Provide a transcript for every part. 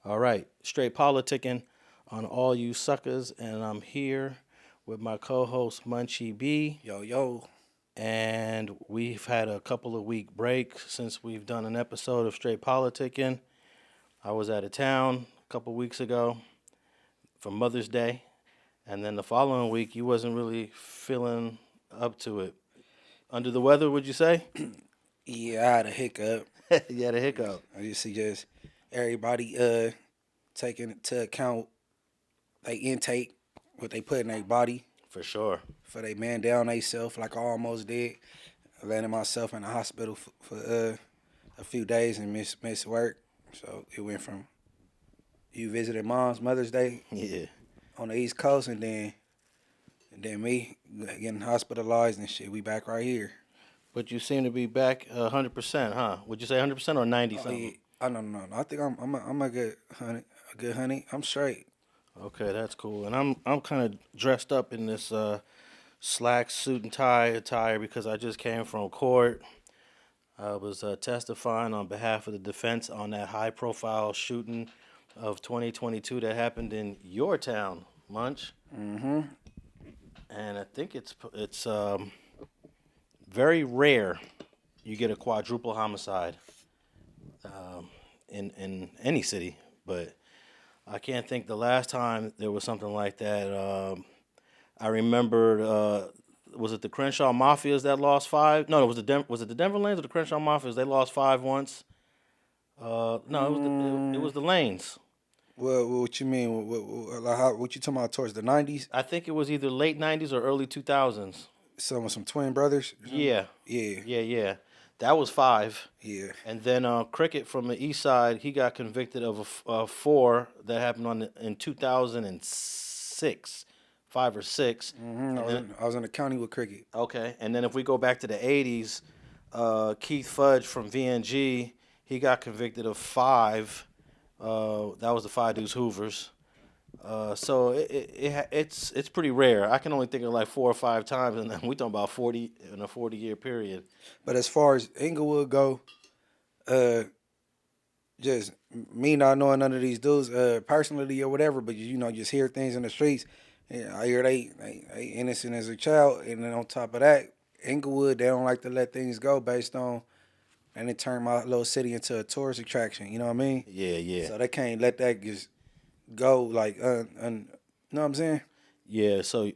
All right, straight politicking on all you suckers, and I'm here with my co-host Munchie B. Yo, yo. And we've had a couple of week break since we've done an episode of straight politicking. I was out of town a couple weeks ago for Mother's Day, and then the following week you wasn't really feeling up to it. Under the weather, would you say? Yeah, I had a hiccup. You had a hiccup. I suggest everybody taking into account they intake, what they put in their body. For sure. For they man down theyself like I almost did. I landed myself in the hospital for a few days and missed work. So it went from you visited Mom's Mother's Day on the East Coast and then me getting hospitalized and shit. We back right here. But you seem to be back 100%, huh? Would you say 100% or 90 something? Yeah. No. I think I'm a good honey. I'm straight. Okay, that's cool. And I'm kind of dressed up in this slack suit and tie attire because I just came from court. I was testifying on behalf of the defense on that high-profile shooting of 2022 that happened in your town, Munch. Mm-hmm. And I think it's very rare you get a quadruple homicide in any city, but I can't think the last time there was something like that. I remember, was it the Crenshaw Mafias that lost 5? No, was it the Denver Lanes or the Crenshaw Mafias? They lost 5 once. No, it was the Lanes. Well, what you mean? What you talking about towards the 90s? I think it was either late 90s or early 2000s. Some twin brothers? Yeah. Yeah. That was 5. Yeah. And then Cricket from the east side, he got convicted of a 4 that happened in 2006, 5 or 6. Mm-hmm. I was in the county with Cricket. Okay. And then if we go back to the 80s, Keith Fudge from VNG, he got convicted of 5. That was the 5 Deuce Hoovers. So it's pretty rare. I can only think of like 4 or 5 times, and then we talking about 40 in a 40-year period. But as far as Inglewood go, just me not knowing none of these dudes personally or whatever, but just hear things in the streets. Yeah, I hear they innocent as a child, and then on top of that, Inglewood, they don't like to let things go based on, and it turned my little city into a tourist attraction. You know what I mean? Yeah. So they can't let that just go like, you know what I'm saying? Yeah, so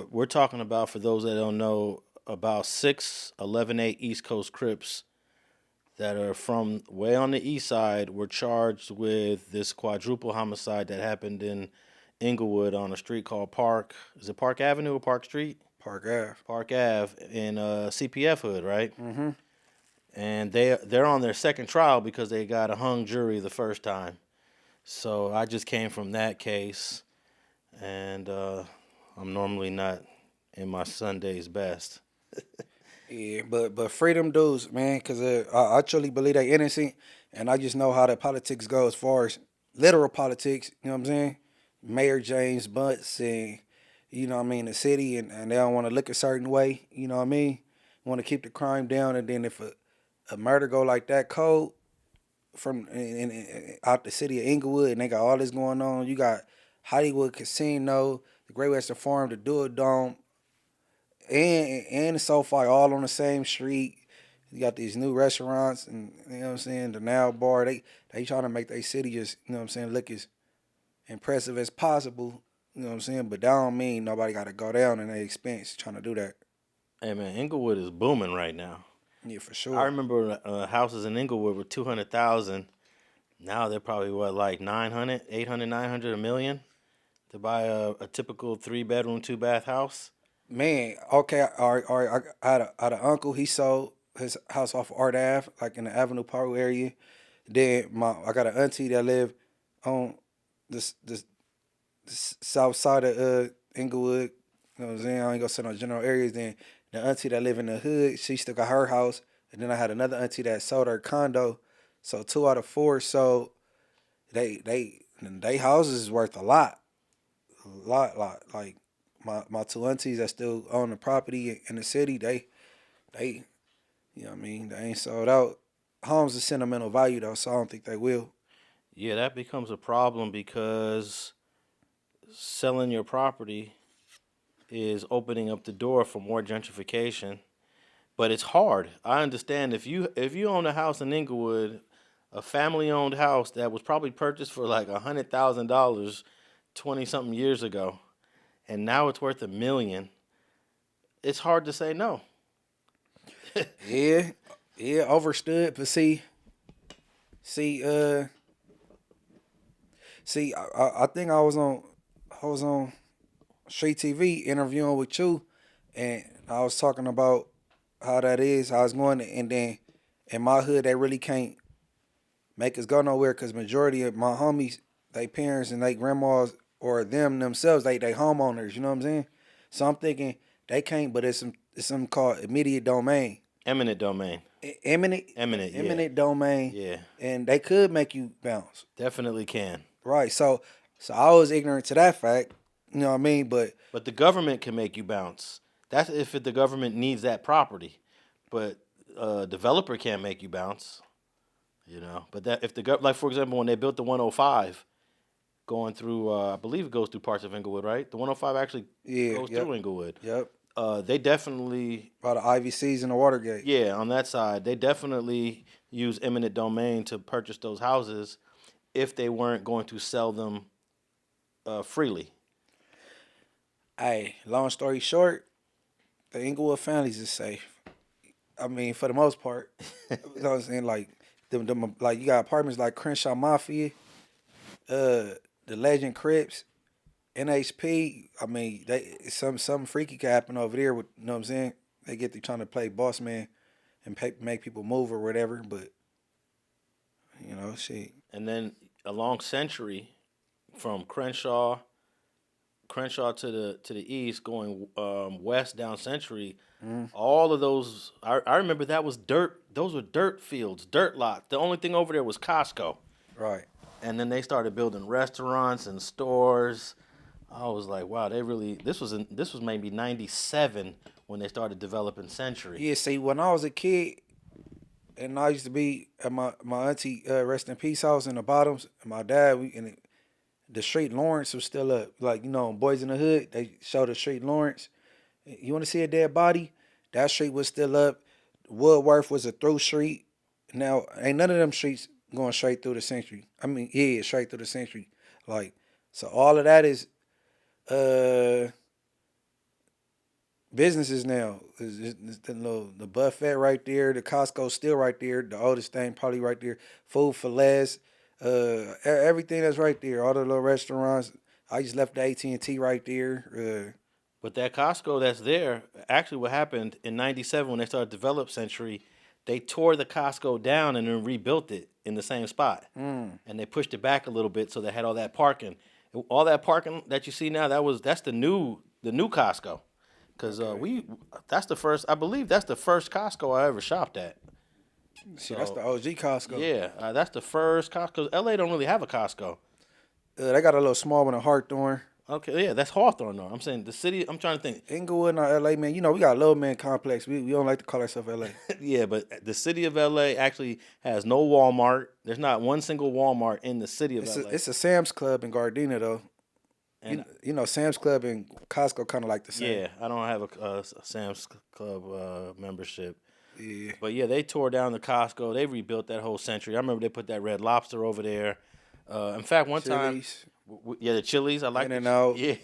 we're talking about, for those that don't know, about 6 11-8 East Coast Crips that are from way on the east side were charged with this quadruple homicide that happened in Inglewood on a street called Park. Is it Park Avenue or Park Street? Park Ave. Park Ave in CPF hood, right? Mm-hmm. And they're on their second trial because they got a hung jury the first time. So I just came from that case, and I'm normally not in my Sunday's best. Yeah, but freedom dudes, man, because I truly believe they innocent, and I just know how the politics go as far as literal politics, you know what I'm saying? Mayor James Butts and, the city, and they don't want to look a certain way, you know what I mean? Want to keep the crime down, and then if a murder go like that cold from out the city of Inglewood, and they got all this going on, you got Hollywood Casino, the Great Western Farm, the Duodome, and the SoFi all on the same street. You got these new restaurants, and you know what I'm saying, the Now Bar. They trying to make their city just, you know what I'm saying, look as impressive as possible. You know what I'm saying, but that don't mean nobody got to go down in their expense trying to do that. Hey man, Inglewood is booming right now. Yeah, for sure. I remember houses in Inglewood were 200,000. Now they're probably like 900, 800, 900, a million to buy a typical 3-bedroom, 2-bath house. Man, okay, all right. I had an uncle. He sold his house off of Art Ave, like in the Avenue Park area. Then I got an auntie that lived on the south side of Inglewood. You know what I'm saying? I ain't gonna say no general areas. Then the auntie that live in the hood, she still got her house. And then I had another auntie that sold her condo. So 2 out of 4 sold. They houses is worth a lot. Like my 2 aunties that still own the property in the city, they you know what I mean, they ain't sold out. Homes is sentimental value though, so I don't think they will. Yeah, that becomes a problem because selling your property is opening up the door for more gentrification. But it's hard. I understand if you own a house in Inglewood, a family owned house that was probably purchased for like $100,000 20 something years ago, and now it's worth $1 million. It's hard to say no. Yeah, yeah, overstood. But see, I think I was on Street TV interviewing with you, and I was talking about how that is, how it's going, and then in my hood they really can't make us go nowhere because majority of my homies, they parents and they grandmas or them themselves, they homeowners. You know what I'm saying? So I'm thinking they can't, but it's something called immediate domain. Eminent domain. Eminent, Eminent, yeah. eminent domain. Yeah. And they could make you bounce. Definitely can. Right. So I was ignorant to that fact. You know what I mean? But the government can make you bounce. That's if the government needs that property. But a developer can't make you bounce. But that if like for example when they built the 105 going through I believe it goes through parts of Inglewood, right? The 105 actually goes through Inglewood. Yep. They definitely By the IVCs and the Watergate. Yeah, on that side, they definitely use eminent domain to purchase those houses if they weren't going to sell them freely. Hey, long story short, the Inglewood families is safe. I mean, for the most part. You know what I'm saying? Like, like you got apartments like Crenshaw Mafia, the Legend Crips, NHP. I mean, something freaky could happen over there. With, you know what I'm saying? They get to trying to play boss man and make people move or whatever. But shit. And then along Century, from Crenshaw to the east, going west down Century, all of those. I remember that was dirt. Those were dirt fields, dirt lots. The only thing over there was Costco. Right. And then they started building restaurants and stores. I was like, wow, they really. This was maybe '97 when they started developing Century. Yeah. See, when I was a kid, and I used to be at my auntie rest in peace house in the Bottoms, and my dad, the street Lawrence was still up. Like, Boys in the Hood, they showed the street Lawrence. You want to see a dead body? That street was still up. Woodworth was a through street. Now, ain't none of them streets going straight through the Century. I mean, yeah, straight through the Century. Like, so all of that is businesses now. The buffet right there, the Costco still right there, the oldest thing probably right there. Food for Less, everything that's right there. All the little restaurants. I just left the AT&T right there. But that Costco that's there, actually what happened in '97 when they started to develop Century, they tore the Costco down and then rebuilt it in the same spot. And they pushed it back a little bit so they had all that parking. All that parking that you see now, that's the new Costco. Because I believe that's the first Costco I ever shopped at. So that's the OG Costco. Yeah, that's the first Costco. LA don't really have a Costco. They got a little small one in Hawthorne. Okay, yeah, that's Hawthorne though. I'm saying the city. I'm trying to think. Inglewood, not LA, man. We got a little man complex. We don't like to call ourselves LA. Yeah, but the city of LA actually has no Walmart. There's not one single Walmart in the city of LA. It's a Sam's Club in Gardena though. And Sam's Club and Costco kind of like the same. Yeah, I don't have a Sam's Club membership. Yeah. But yeah, they tore down the Costco. They rebuilt that whole Century. I remember they put that Red Lobster over there. In fact, one time, the Chili's. I like In-N-Out. Yeah,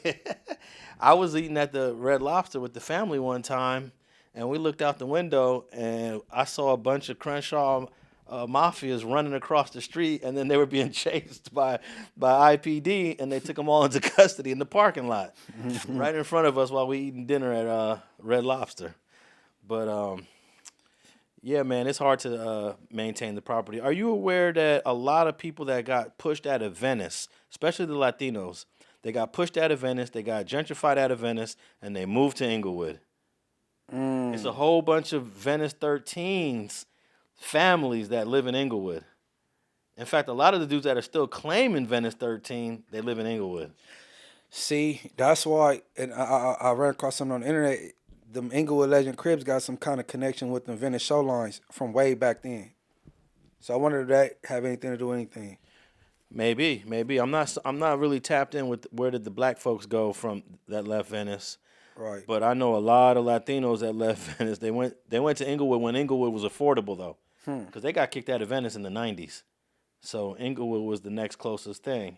I was eating at the Red Lobster with the family one time, and we looked out the window, and I saw a bunch of Crenshaw mafias running across the street, and then they were being chased by IPD, and they took them all into custody in the parking lot, right in front of us while we eating dinner at Red Lobster. But yeah, man, it's hard to maintain the property. Are you aware that a lot of people that got pushed out of Venice, especially the Latinos, they got pushed out of Venice, they got gentrified out of Venice, and they moved to Inglewood? It's a whole bunch of Venice 13s families that live in Inglewood. In fact, a lot of the dudes that are still claiming Venice 13, they live in Inglewood. See, that's why, and I ran across something on the internet. Them Inglewood Legend Crips got some kind of connection with the Venice show lines from way back then. So I wonder if that have anything to do with anything. Maybe. I'm not really tapped in with where did the black folks go from that left Venice. Right. But I know a lot of Latinos that left Venice. They went to Inglewood when Inglewood was affordable though, because they got kicked out of Venice in the '90s. So Inglewood was the next closest thing,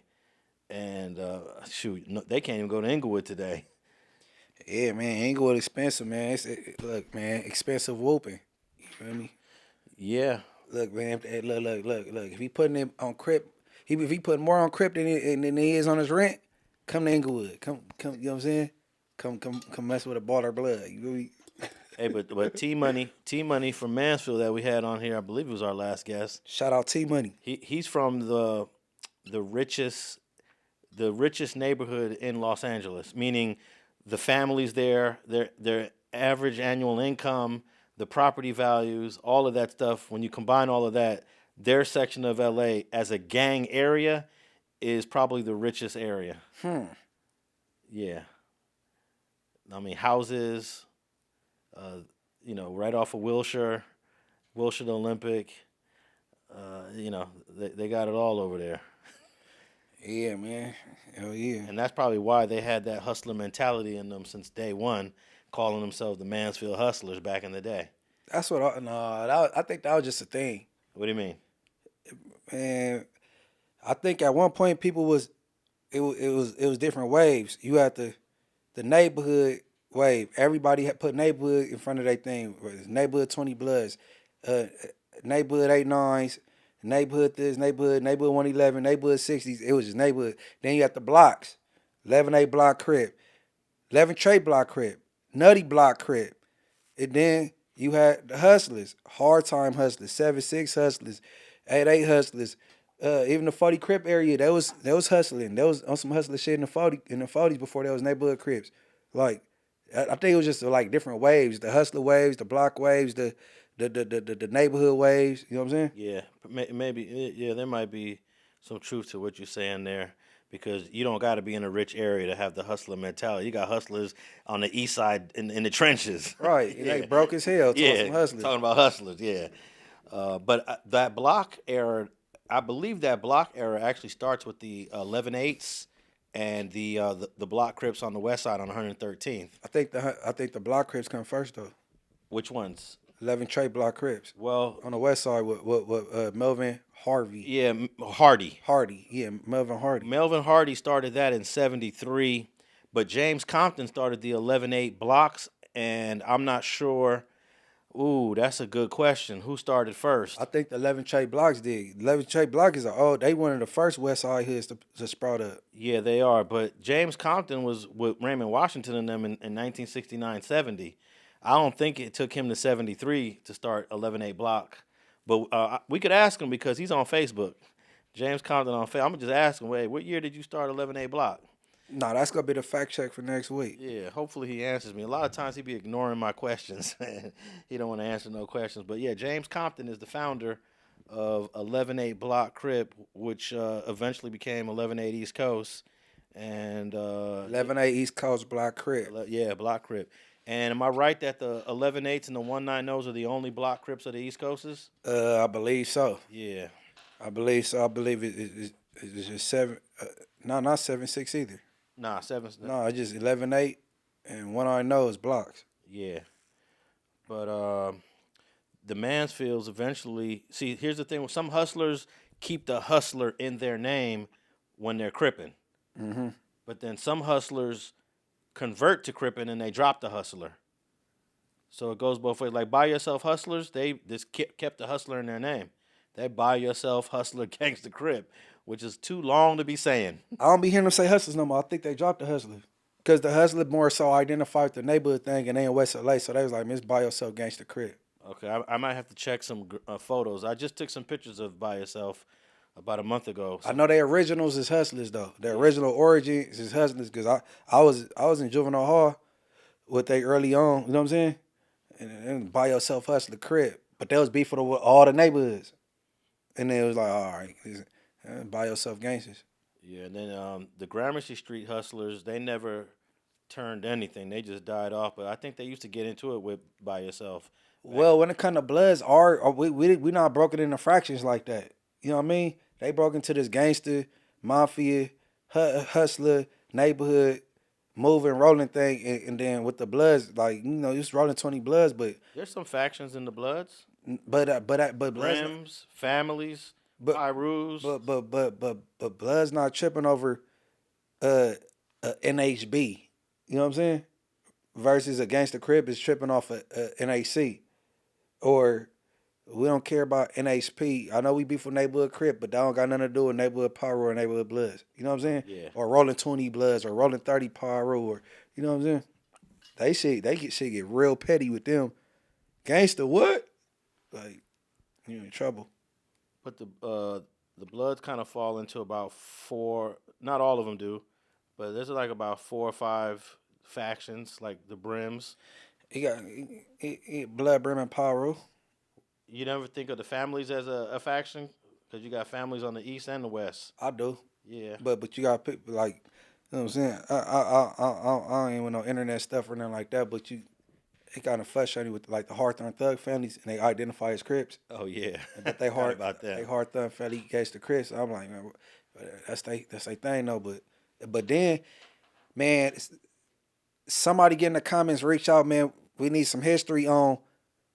and shoot, no, they can't even go to Inglewood today. Yeah, man, Inglewood expensive, man. Look, man, expensive whooping. You feel me? Yeah, Look, man, look. If he putting it on Crip, if he putting more on Crip than he is on his rent, come to Inglewood. Come. You know what I'm saying? Come mess with a baller blood. You feel me? hey, but T Money from Mansfield that we had on here, I believe it was our last guest. Shout out T Money. He's from the richest neighborhood in Los Angeles, meaning the families there, their average annual income, the property values, all of that stuff. When you combine all of that, their section of LA as a gang area is probably the richest area. Yeah. I mean, houses, right off of Wilshire to Olympic. They got it all over there. Yeah, man. Hell yeah. And that's probably why they had that hustler mentality in them since day one, calling themselves the Mansfield Hustlers back in the day. That's what I think that was just a thing. What do you mean? Man, I think at one point people it was different waves. You had the neighborhood wave. Everybody had put neighborhood in front of their thing. Neighborhood 20 Bloods, neighborhood 89s, neighborhood this, neighborhood 111, neighborhood 60s. It was just neighborhood. Then you got the blocks. 11A Blocc Crip, 11 Trey Blocc Crip, Nutty Blocc Crip. And then you had the hustlers, hard time hustlers, 7-6 hustlers, 8-8 hustlers. Even the 40 Crip area, that was hustling. That was on some hustler shit in the 40s before there was neighborhood Crips. Like, I think it was just like different waves, the hustler waves, the block waves, the neighborhood waves. You know what I'm saying? Yeah, maybe. Yeah, there might be some truth to what you're saying there, because you don't got to be in a rich area to have the hustler mentality. You got hustlers on the east side in the trenches. Right. Yeah. They broke as hell. Yeah, Some hustlers. talking about hustlers. Yeah, but that block era, I believe that block era actually starts with the 11/8s and the Block Crips on the west side on 113th. I think the Block Crips come first though. Which ones? 11 Trey Block Crips. Well, On the west side with Melvin Harvey. yeah, Hardy. Yeah, Melvin Hardy. Melvin Hardy started that in '73, but James Compton started the 11/8 blocks, and I'm not sure. Ooh, that's a good question. Who started first? I think the 11 Trey Blocks did. 11 Trey Block is they one of the first West Side hoods to sprout up. Yeah, they are. But James Compton was with Raymond Washington and them in 1969-70. I don't think it took him to 73 to start 11/8 block. But we could ask him because he's on Facebook. James Compton on Facebook. I'm going to just ask him, wait, what year did you start 11/8 block? Nah, that's going to be the fact check for next week. Yeah, hopefully he answers me. A lot of times he be ignoring my questions. He don't want to answer no questions. But yeah, James Compton is the founder of 11/8 Blocc Crip, which eventually became 11/8 East Coast. And 11A East Coast Block Crip. Yeah, Blocc Crip. And am I right that the 11/8s and the 190s are the only Blocc Crips of the East Coasters? I believe so. Yeah. I believe so. I believe it's just 7. No, not 7-6 either. Nah, 7. No, it's just 11-8, and one I know is Blocks. Yeah. But the Mansfields eventually, see, here's the thing. Some hustlers keep the hustler in their name when they're cripping. Mm-hmm. But then some hustlers convert to cripping and they drop the hustler. So it goes both ways. Like Buy Yourself Hustlers, they just kept the hustler in their name. They Buy Yourself Hustler Gangster Crip, which is too long to be saying. I don't be hearing them say hustlers no more. I think they dropped the hustler. Because the hustler more so identified with the neighborhood thing and they in West LA. So they was like, Miss Buy Yourself Gangster Crip. Okay, I might have to check some photos. I just took some pictures of Buy Yourself about a month ago. So. I know their originals is hustlers though. Their original origins is hustlers because I was in juvenile hall with they early on. You know what I'm saying? And Buy Yourself Hustler Crip. But they was beefing with all the neighborhoods. And then it was like, all right, Buy Yourself Gangsters. Yeah, and then the Gramercy Street Hustlers, they never turned anything. They just died off. But I think they used to get into it with Buy Yourself. Well, when it comes to Bloods, we not broken into fractions like that. You know what I mean? They broke into this gangster, mafia, hustler, neighborhood, moving, rolling thing, and then with the Bloods, like, just rolling 20 Bloods, but There's some factions in the Bloods. Bloods, Brims, families, but Pyrus. but Bloods not tripping over NHB. You know what I'm saying? Versus a gangster crib is tripping off a NAC, or we don't care about NHP. I know we be from neighborhood crib, but that don't got nothing to do with neighborhood Pyro or neighborhood Bloods. You know what I'm saying? Yeah. Or rolling 20 Bloods or rolling 30 Pyro, or you know what I'm saying? They get real petty with them. Gangster what? Like, you in trouble. But the Bloods kind of fall into about 4. Not all of them do, but there's like about 4 or 5 factions, like the Brims. He got Blood, Brim, and Pyro. You never think of the families as a faction because you got families on the east and the west. I do. Yeah. But you got people like, you know what I'm saying? I ain't with no internet stuff or nothing like that. But it kind of frustrating with like the Hawthorne Thug families, and they identify as Crips. Oh yeah. But they hard about that. They Hawthorne family gangster Crips. I'm like, man, that's they thing though. But then, man, somebody get in the comments, reach out, man. We need some history on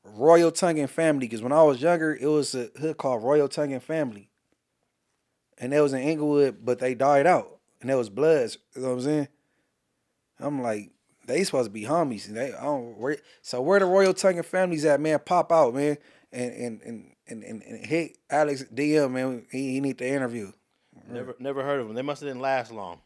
Royal Tongan family, because when I was younger, it was a hood called Royal Tongan family, and it was in Inglewood, but they died out, and it was Bloods. You know what I'm saying? I'm like, they supposed to be homies, and so where the Royal Tongan families at, man? Pop out, man, and hit Alex DM, man. He need the interview. Never heard of them. They must have didn't last long.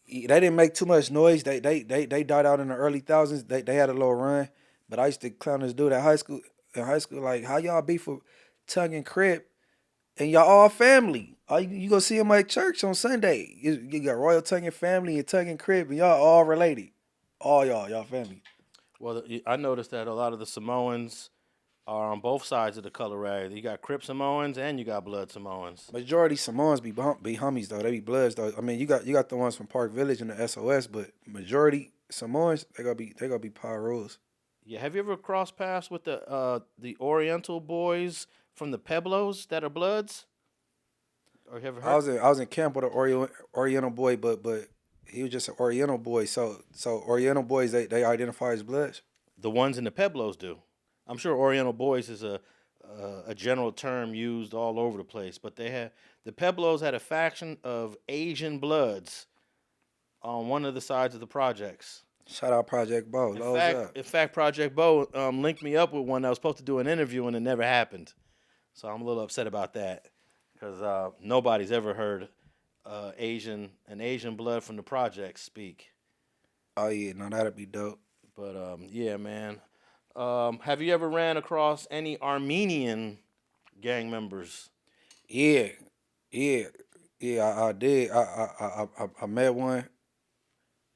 They didn't make too much noise. They died out in the early thousands. They had a little run. But I used to clown this dude at high school. In high school, like, how y'all be for Tongan Crip, and y'all all family? You go see him at church on Sunday. You got Royal Tongan family and Tongan Crip, and y'all all related. All y'all family. Well, I noticed that a lot of the Samoans are on both sides of the color rag. You got Crip Samoans and you got Blood Samoans. Majority Samoans be homies though. They be Bloods though. I mean, you got the ones from Park Village and the SOS, but majority Samoans they gonna be Pyros. Yeah, have you ever crossed paths with the Oriental boys from the Pueblos that are Bloods? Or have you ever heard? I was in camp with an Oriental boy, but he was just an Oriental boy. So Oriental boys they identify as Bloods. The ones in the Pueblos do. I'm sure Oriental boys is a general term used all over the place, but the Pueblos had a faction of Asian Bloods on one of the sides of the projects. Shout out Project Bo. In fact, Project Bo linked me up with one that was supposed to do an interview and it never happened. So I'm a little upset about that because nobody's ever heard an Asian blood from the project speak. Oh yeah, no, that'd be dope. But yeah, man. Have you ever ran across any Armenian gang members? Yeah, I did. I met one.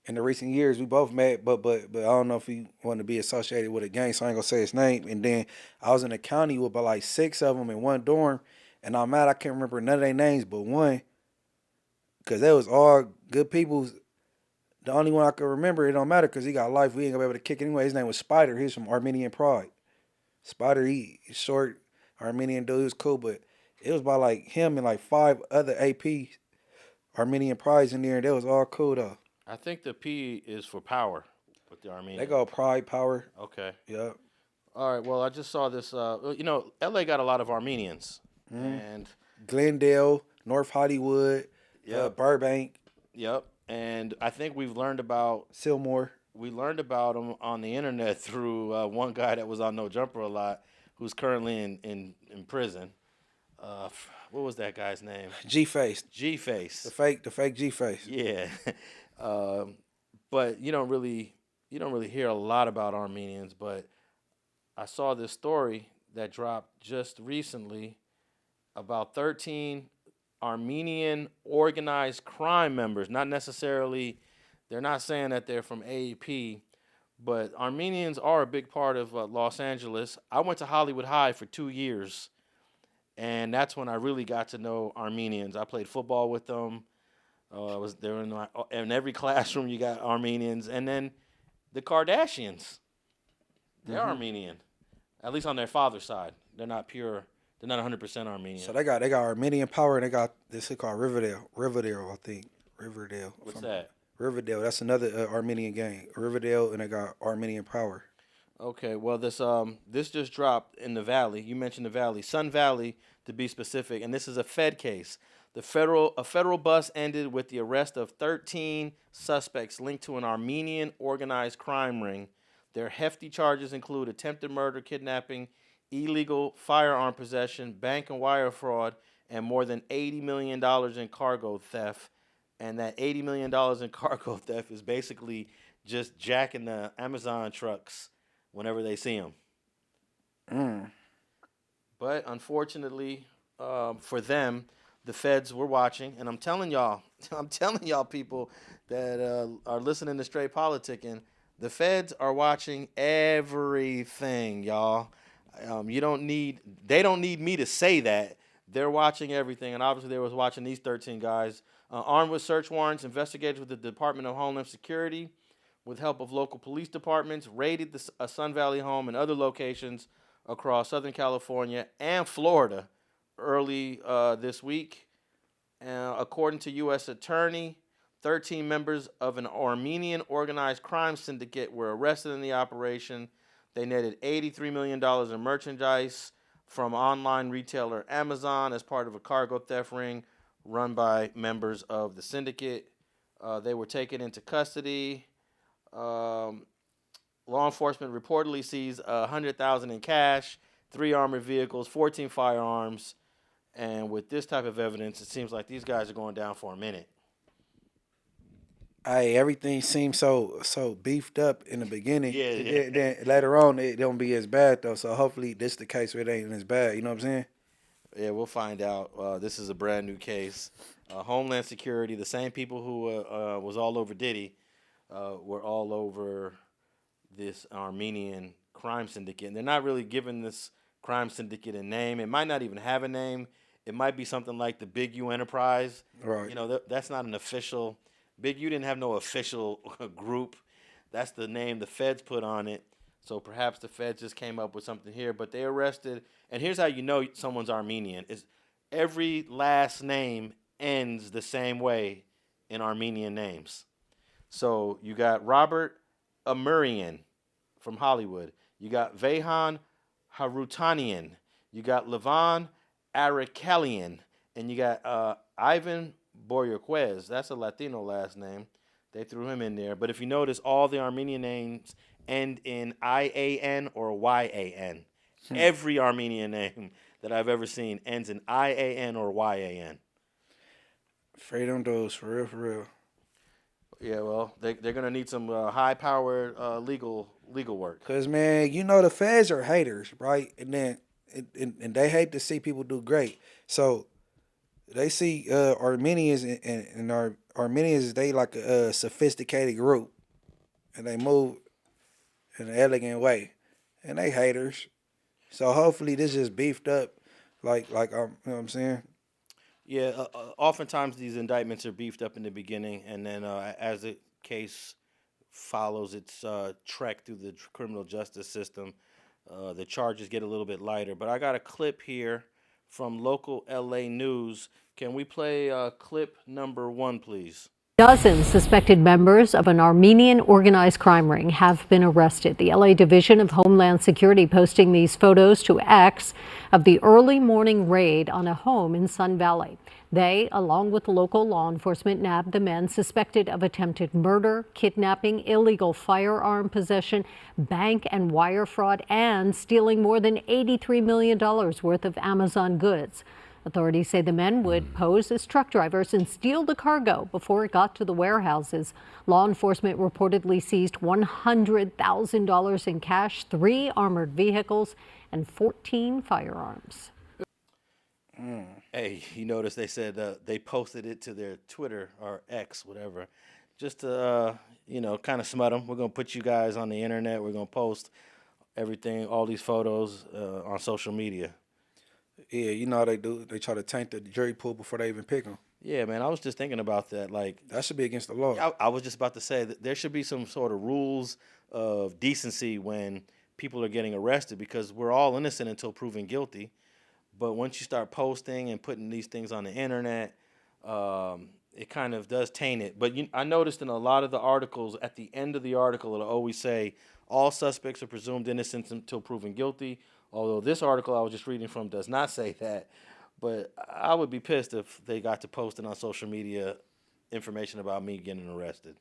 In the recent years, we both met, but I don't know if he wanted to be associated with a gang, so I ain't gonna say his name. And then I was in the county with about like 6 of them in one dorm, and I'm mad I can't remember none of their names but one, because they was all good people. The only one I can remember, it don't matter because he got life. We ain't gonna be able to kick it anyway. His name was Spider. He's from Armenian Pride. Spider, he's short, Armenian dude. He was cool, but it was by like him and like 5 other AP Armenian Prides in there, and they was all cool though. I think the P is for power with the Armenians. They go Pride, Power. Okay. Yep. All right. Well, I just saw this. LA got a lot of Armenians, and Glendale, North Hollywood, Yep. Burbank, yep. And I think we've learned about Sylmore. we learned about them on the internet through one guy that was on No Jumper a lot, who's currently in prison. What was that guy's name? G-Face. G-Face. The fake G-Face. Yeah. But you don't really hear a lot about Armenians, but I saw this story that dropped just recently about 13 Armenian organized crime members. Not necessarily, they're not saying that they're from AAP, but Armenians are a big part of Los Angeles. I went to Hollywood High for 2 years, and that's when I really got to know Armenians. I played football with them. Was there in every classroom you got Armenians, and then the Kardashians. They're Armenian, at least on their father's side. They're not pure They're not 100% Armenian. So they got Armenian power, and they got this shit called Riverdale, I think. Riverdale. What's that? Riverdale. That's another Armenian gang. Riverdale, and they got Armenian power. Okay, well this just dropped in the Valley. You mentioned the Valley, Sun Valley to be specific, and this is a Fed case. A federal bus ended with the arrest of 13 suspects linked to an Armenian organized crime ring. Their hefty charges include attempted murder, kidnapping, illegal firearm possession, bank and wire fraud, and more than $80 million in cargo theft. And that $80 million in cargo theft is basically just jacking the Amazon trucks whenever they see them. But unfortunately for them, the feds were watching, and I'm telling y'all people that are listening to Straight Politicking, the feds are watching everything, y'all. They don't need me to say that. They're watching everything, and obviously they was watching these 13 guys. Armed with search warrants, investigators with the Department of Homeland Security, with help of local police departments, raided a Sun Valley home and other locations across Southern California and Florida early this week. According to U.S. Attorney, 13 members of an Armenian organized crime syndicate were arrested in the operation. They netted $83 million in merchandise from online retailer Amazon as part of a cargo theft ring run by members of the syndicate. They were taken into custody. Law enforcement reportedly seized $100,000 in cash, 3 armored vehicles, 14 firearms, and with this type of evidence, it seems like these guys are going down for a minute. Hey, everything seems so beefed up in the beginning. Yeah. Then later on, it don't be as bad though. So hopefully, this is the case where it ain't as bad. You know what I'm saying? Yeah, we'll find out. This is a brand new case. Homeland Security, the same people who was all over Diddy, were all over this Armenian crime syndicate. And they're not really giving this crime syndicate a name. It might not even have a name. It might be something like the Big U Enterprise. Right. You know, that's not an official. Big U didn't have no official group. That's the name the feds put on it. So perhaps the feds just came up with something here. But they arrested. And here's how you know someone's Armenian. Is every last name ends the same way in Armenian names. So you got Robert Amurian from Hollywood. You got Vahan Harutanian. You got Levan Arakelian. And you got Ivan Boryaquez. That's a Latino last name. They threw him in there. But if you notice, all the Armenian names end in IAN or YAN. Every Armenian name that I've ever seen ends in IAN or YAN. Freedom those for real. Yeah, well, they're gonna need some high-powered legal work. Cause man, you know the feds are haters, right? And then and they hate to see people do great. So they see Armenians and Armenians, they like a sophisticated group, and they move in an elegant way, and they haters. So hopefully this is beefed up, like you know what I'm saying. Yeah, oftentimes these indictments are beefed up in the beginning, and then as the case follows its trek through the criminal justice system, the charges get a little bit lighter. But I got a clip here from local LA news. Can we play clip number 1, please? Dozens suspected members of an Armenian organized crime ring have been arrested. The LA Division of Homeland Security posting these photos to X of the early morning raid on a home in Sun Valley. They, along with local law enforcement, nabbed the men suspected of attempted murder, kidnapping, illegal firearm possession, bank and wire fraud, and stealing more than $83 million worth of Amazon goods. Authorities say the men would pose as truck drivers and steal the cargo before it got to the warehouses. Law enforcement reportedly seized $100,000 in cash, 3 armored vehicles, and 14 firearms. Hey, you notice they said they posted it to their Twitter or X, whatever, just to, kind of smut them. We're going to put you guys on the internet. We're going to post everything, all these photos on social media. Yeah, you know how they do. They try to taint the jury pool before they even pick them. Yeah, man, I was just thinking about that. Like, that should be against the law. I was just about to say that there should be some sort of rules of decency when people are getting arrested, because we're all innocent until proven guilty. But once you start posting and putting these things on the internet, it kind of does taint it. But I noticed in a lot of the articles, at the end of the article, it'll always say, all suspects are presumed innocent until proven guilty. Although this article I was just reading from does not say that. But I would be pissed if they got to posting on social media information about me getting arrested.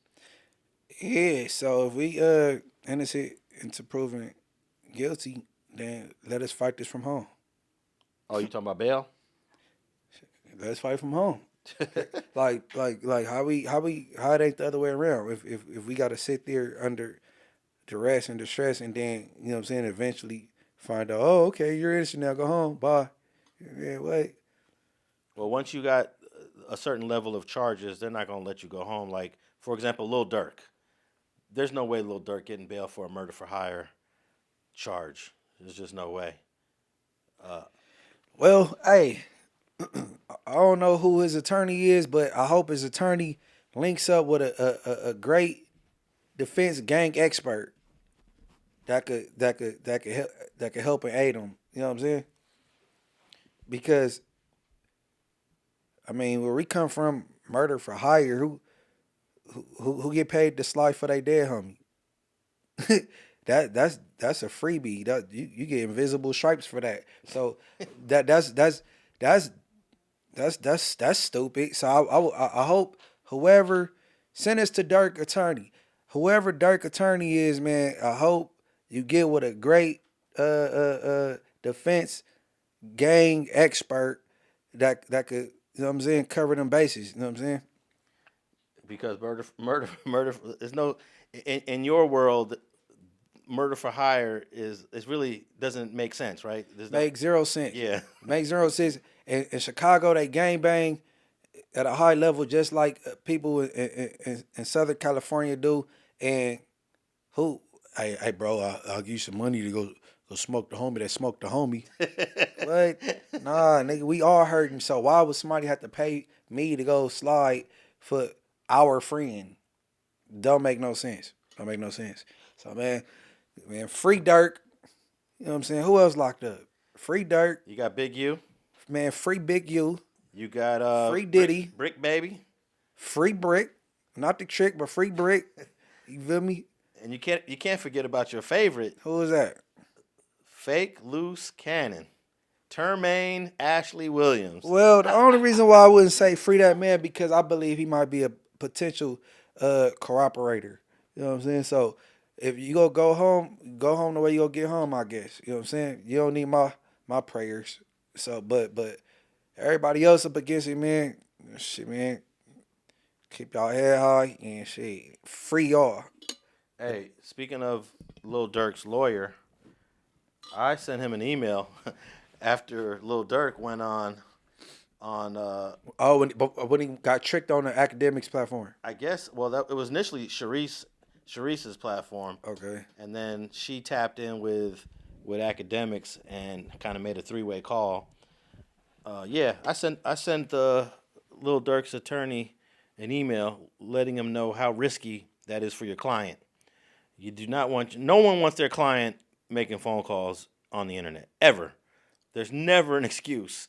Yeah, so if we innocent into proven guilty, then let us fight this from home. Oh, you talking about bail? Let's fight from home. like how it ain't the other way around. If we gotta sit there under duress and distress and then, you know what I'm saying, eventually find out, oh, okay, you're innocent now, go home, bye. Yeah, wait. Well, once you got a certain level of charges, they're not gonna let you go home. Like, for example, Lil Durk. There's no way Lil Durk getting bail for a murder for hire charge. There's just no way. Well, hey, I don't know who his attorney is, but I hope his attorney links up with a great defense gang expert that could help and aid him. You know what I'm saying? Because I mean, where we come from, murder for hire, who get paid to slide for their dead homie? that's a freebie. That you get invisible stripes for that. So that's stupid. So I hope whoever send us to Durk attorney, whoever Durk attorney is, man, I hope you get with a great defense gang expert that could, you know what I'm saying, cover them bases. You know what I'm saying? Because murder is no in your world. Murder for hire is really doesn't make sense, right? Make 0 sense. Yeah, make 0 sense. In Chicago, they gang bang at a high level, just like people in Southern California do. And hey bro, I'll give you some money to go smoke the homie that smoked the homie. But nah, nigga, we all hurting. So why would somebody have to pay me to go slide for our friend? Don't make no sense. Don't make no sense. So man, free Durk. You know what I'm saying? Who else locked up? Free Durk. you got Big U. Man, free Big U. You got free Diddy. Brick Baby. Free Brick. Not the trick, but free Brick. You feel me? And you can't forget about your favorite. Who is that? Fake Luce Cannon. Termaine Ashley Williams. Well, the only reason why I wouldn't say free that man because I believe he might be a potential cooperator. You know what I'm saying? So if you go home the way you go get home, I guess. You know what I'm saying? You don't need my prayers. So but everybody else up against it, man. Shit, man. Keep y'all head high and shit. Free y'all. Hey, speaking of Lil Durk's lawyer, I sent him an email after Lil Durk went on when he got tricked on the academics platform. I guess it was initially Charisse's platform. Okay. And then she tapped in with academics and kind of made a three-way call. I sent the Lil Durk's attorney an email letting him know how risky that is for your client. You do not want no one wants their client making phone calls on the internet ever. There's never an excuse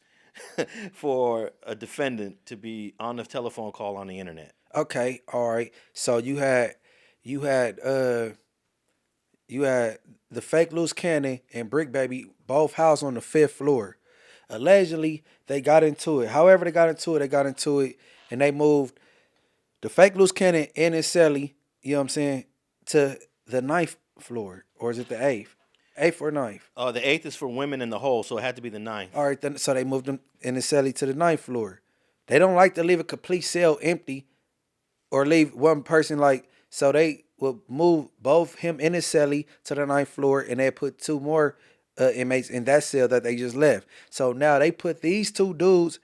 for a defendant to be on a telephone call on the internet. Okay, all right. So you had the fake Luce Cannon and Brick Baby both housed on the 5th floor. Allegedly, they got into it. However they got into it, and they moved the fake Luce Cannon and his celly, you know what I'm saying, to the 9th floor. Or is it the 8th? 8th or 9th? The 8th is for women in the hole, so it had to be the 9th. All right, so they moved them in the celly to the 9th floor. They don't like to leave a complete cell empty or leave one person so they will move both him and his celly to the 9th floor, and they put 2 more inmates in that cell that they just left. So now they put these 2 dudes,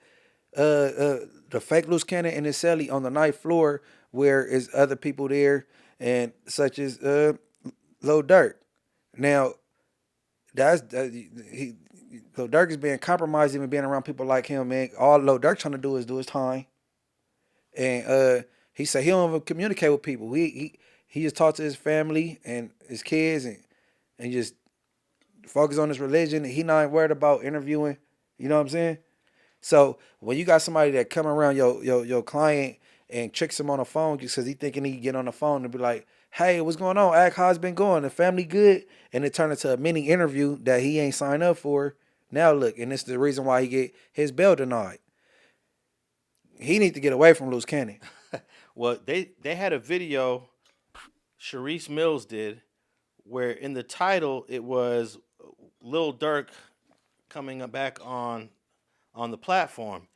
the fake Luce Cannon and his celly, on the 9th floor, where is other people there, and such as Lil Durk. Now, Lil Durk is being compromised, even being around people like him, man. All Lil Durk trying to do is do his time, and he said he don't even communicate with people. He just talk to his family and his kids and just focus on his religion. He not worried about interviewing, You know what I'm saying? So when you got somebody that come around your client and tricks him on the phone just because he thinking he can get on the phone and be like, hey, what's going on? Ask how it's been going. The family good? And it turned into a mini interview that he ain't signed up for. Now look, and this is the reason why he get his bail denied. He need to get away from Luce Cannon. Well, they had a video, Charisse Mills did, where in the title it was Lil Durk coming back on the platform,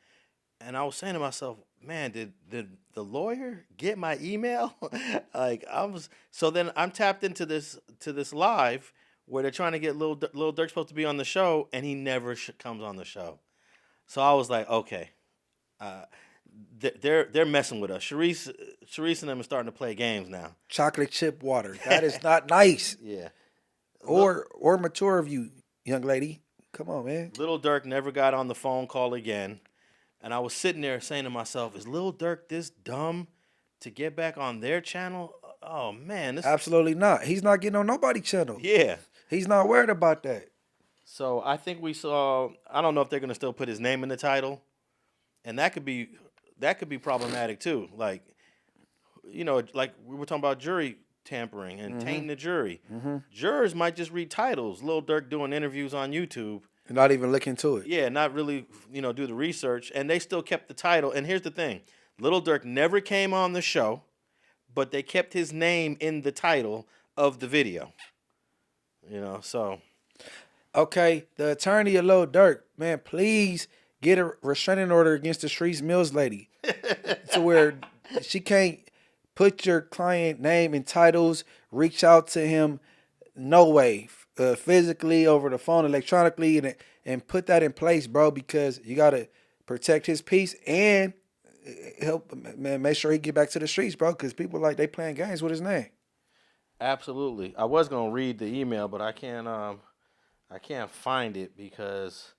and I was saying to myself, man, did the lawyer get my email? So then I'm tapped into this live where they're trying to get Lil Durk supposed to be on the show, and he never comes on the show. So I was like, okay, they're messing with us. Charisse and them are starting to play games now. Chocolate chip water. That is not nice. Yeah. Or mature of you, young lady. Come on, man. Lil Durk never got on the phone call again. And I was sitting there saying to myself, is Lil Durk this dumb to get back on their channel? Oh, man. Absolutely not. He's not getting on nobody's channel. Yeah. He's not worried about that. So I think we saw, I don't know if they're going to still put his name in the title. And that could be problematic too. Like, you know, like we were talking about jury tampering and tainting the jury. Jurors might just read titles. Lil Durk doing interviews on YouTube. Not even look into it. Yeah, not really, do the research. And they still kept the title. And here's the thing. Lil Durk never came on the show, but they kept his name in the title of the video. So. Okay, the attorney of Lil Durk, man, please get a restraining order against the Charisse Mills lady. To where she can't put your client name in titles, reach out to him, no way. Physically, over the phone, electronically, and put that in place, bro, because you got to protect his peace and help, man, make sure he get back to the streets, bro, because people they playing games with his name. Absolutely. I was going to read the email, but I can't find it because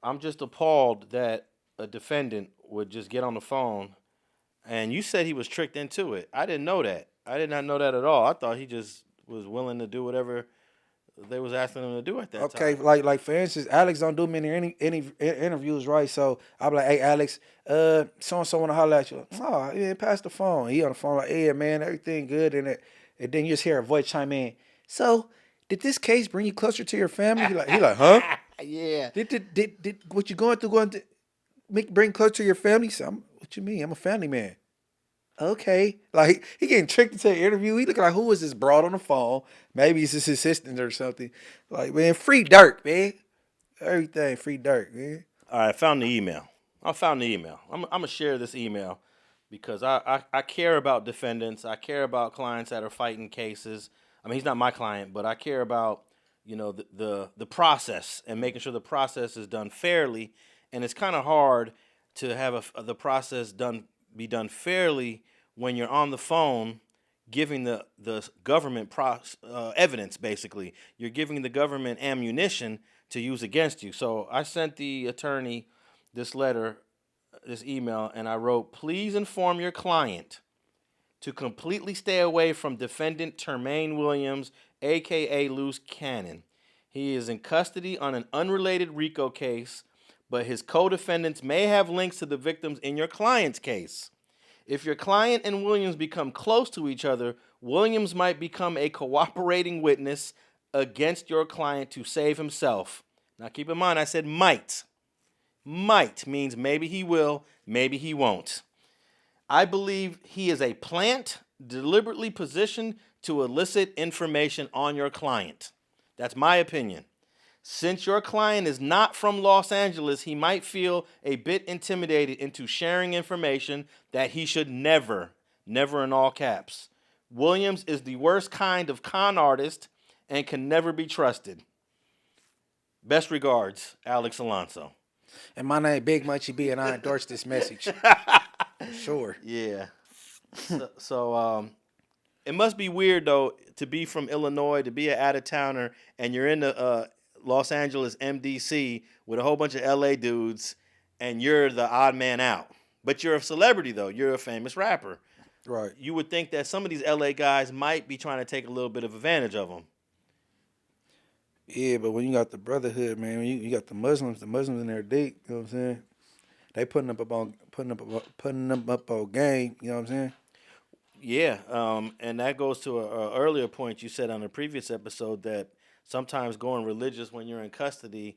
I'm just appalled that a defendant would just get on the phone. And you said he was tricked into it. I didn't know that. I did not know that at all. I thought he just was willing to do whatever they was asking him to do at that time. Okay, like for instance, Alex don't do many interviews, right? So I'm like, hey, Alex, so and so want to holler at you. Oh, yeah, pass the phone. He on the phone like, yeah, man, everything good, and then you just hear a voice chime in. So, did this case bring you closer to your family? He like, huh? Yeah. Did what you going to bring closer to your family? So what you mean? I'm a family man. Okay. Like, he getting tricked into an interview. He looking like, who is this broad on the phone? Maybe it's his assistant or something. Like, man, free Durk, man. Everything free Durk, man. All right, I found the email. I'm going to share this email because I care about defendants. I care about clients that are fighting cases. I mean, he's not my client, but I care about, the process and making sure the process is done fairly. And it's kind of hard to have the process be done fairly when you're on the phone giving the government evidence, basically. You're giving the government ammunition to use against you. So I sent the attorney this email, and I wrote, please inform your client to completely stay away from defendant Termaine Williams, a.k.a. Luce Cannon. He is in custody on an unrelated RICO case, but his co-defendants may have links to the victims in your client's case. If your client and Williams become close to each other, Williams might become a cooperating witness against your client to save himself. Now keep in mind, I said might. Might means maybe he will, maybe he won't. I believe he is a plant deliberately positioned to elicit information on your client. That's my opinion. Since your client is not from Los Angeles, he might feel a bit intimidated into sharing information that he should never in all caps. Williams is the worst kind of con artist and can never be trusted. Best regards, Alex Alonso. And my name Big Munchie B, and I endorse this message. Sure. Yeah. So it must be weird, though, to be from Illinois, to be an out-of-towner, and you're in the Los Angeles MDC with a whole bunch of LA dudes, and you're the odd man out. But you're a celebrity, though. You're a famous rapper. Right. You would think that some of these LA guys might be trying to take a little bit of advantage of them. Yeah, but when you got the brotherhood, man, when you got the Muslims in there deep. You know what I'm saying? They putting them up on game. You know what I'm saying? Yeah, and that goes to a earlier point you said on a previous episode that sometimes going religious when you're in custody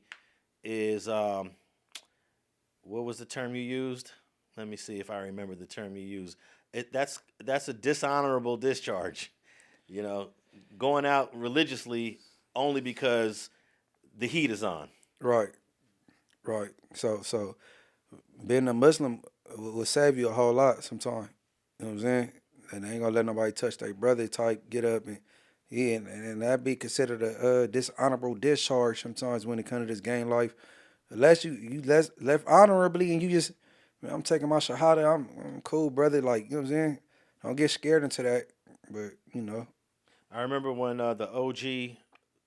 is what was the term you used? Let me see if I remember the term you used. That's a dishonorable discharge. You know, going out religiously only because the heat is on. Right, right. So being a Muslim will save you a whole lot sometimes. You know what I'm saying? And they ain't gonna let nobody touch their brother type, get up and yeah, and that be considered a dishonorable discharge sometimes when it comes to this gang life. Unless you left honorably and you just, man, I'm taking my shahada, I'm cool, brother. Like, you know what I'm saying? Don't get scared into that. But, you know. I remember when the OG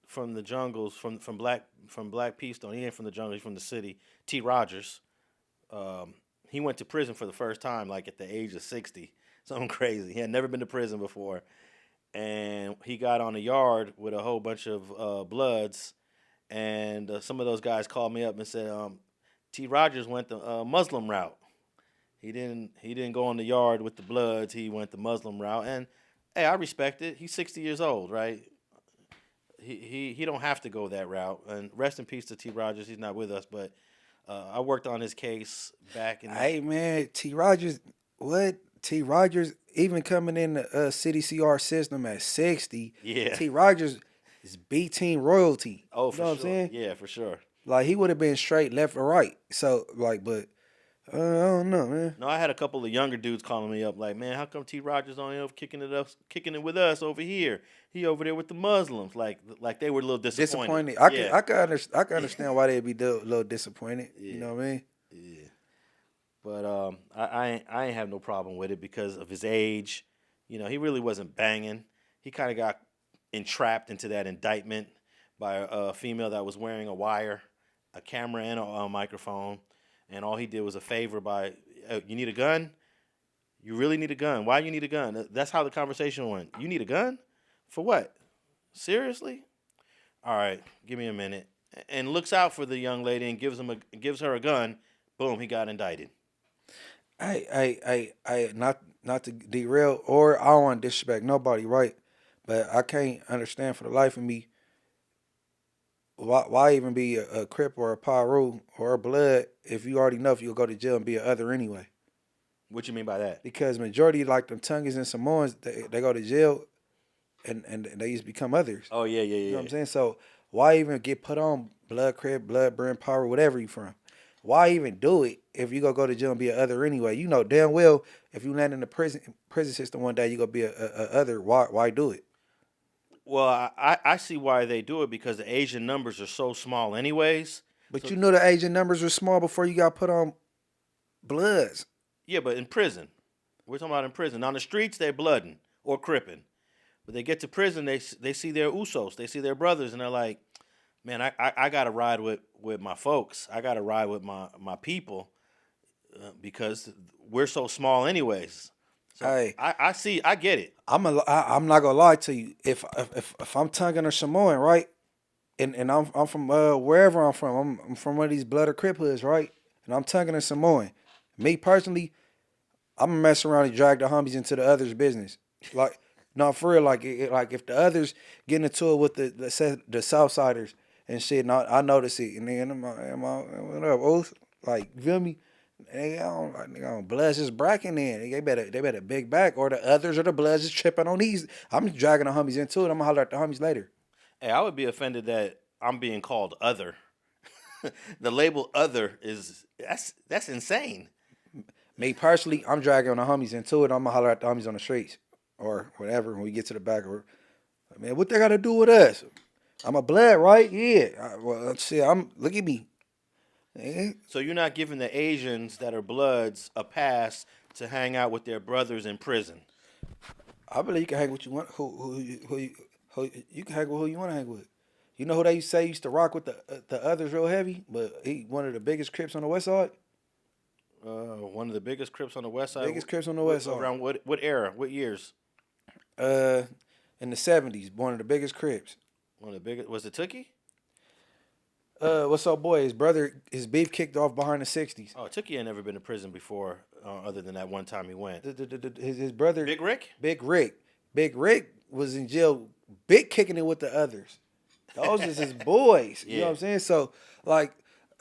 from the jungles from Black Peastone, he ain't from the jungle, he's from the city. T. Rogers, he went to prison for the first time like at the age of 60, something crazy. He had never been to prison before, and he got on the yard with a whole bunch of Bloods, and some of those guys called me up and said, T. Rogers went the Muslim route. He didn't go on the yard with the Bloods. He went the Muslim route, and hey, I respect it. He's 60 years old, right? He don't have to go that route. And rest in peace to T. Rogers. He's not with us, but I worked on his case back in. Hey man, T. Rogers, what? T. Rogers even coming in the City CR system at 60. Yeah. T. Rogers is B team royalty. Oh, you for know sure. what I'm saying? Yeah, for sure. Like he would have been straight left or right. So like, but I don't know, man. No, I had a couple of younger dudes calling me up like, man, how come T. Rogers on here kicking it with us over here? He over there with the Muslims. Like they were a little disappointed. I can understand why they'd be a little disappointed. Yeah. You know what I mean? Yeah. But I ain't have no problem with it because of his age. You know, he really wasn't banging. He kind of got entrapped into that indictment by a female that was wearing a wire, a camera, and a microphone. And all he did was a favor by, you need a gun? You really need a gun? Why you need a gun? That's how the conversation went. You need a gun? For what? Seriously? All right, give me a minute. And looks out for the young lady and gives her a gun. Boom, he got indicted. I not to derail or I don't want to disrespect nobody, right? But I can't understand for the life of me why even be a Crip or a Pyro or a Blood if you already know if you'll go to jail and be a other anyway. What you mean by that? Because majority like them Tongans and Samoans, they go to jail and they used to become others. Oh, yeah. You know what I'm saying? So why even get put on Blood Crip, Blood Brand, Power, whatever you from? Why even do it if you go to jail and be a other anyway? You know damn well if you land in the prison system one day, you gonna be a other. Why do it? Well, I see why they do it because the Asian numbers are so small anyways. But so, you know the Asian numbers were small before you got put on Bloods. Yeah, but in prison. We're talking about in prison. On the streets, they're blooding or cripping. But they get to prison, they see their usos, they see their brothers, and they're like, man, I got to ride with my folks. I got to ride with my people because we're so small anyways. So Hey, I get it. I'm not gonna lie to you. If I'm Tongan or Samoan, right, and I'm from wherever I'm from. I'm from one of these blood or Crip hoods, right, and I'm Tongan or Samoan. Me personally, I'm gonna mess around and drag the homies into the others' business. Like, no, for real. Like if the others get into it with the Southsiders and shit, and I notice it, and then what up, Oath? Like, you feel me? They don't Bloods just bracking in. They better big back, or the others or the Bloods just tripping on these. I'm just dragging the homies into it. I'm gonna holler at the homies later. Hey, I would be offended that I'm being called other. The label other that's insane. Me personally, I'm dragging the homies into it. I'm gonna holler at the homies on the streets or whatever when we get to the back. Or, man, what they got to do with us? I'm a Blood, right? Yeah. Well, shit. Look at me. Yeah. So you're not giving the Asians that are Bloods a pass to hang out with their brothers in prison. I believe you can hang with you want. Who you can hang with who you want to hang with. You know who they say used to rock with the others real heavy, but he one of the biggest Crips on the West Side. One of the biggest Crips on the West Side. Biggest Crips on the West Side. Around what era? What years? In the 70s, one of the biggest Crips. One of the biggest was it Tookie? What's up, boy? His beef kicked off behind the 60s. Oh, Tookie ain't never been to prison before, other than that one time he went. His brother, Big Rick? Big Rick was in jail, big kicking it with the others. Those is his boys. You know what I'm saying? So, like,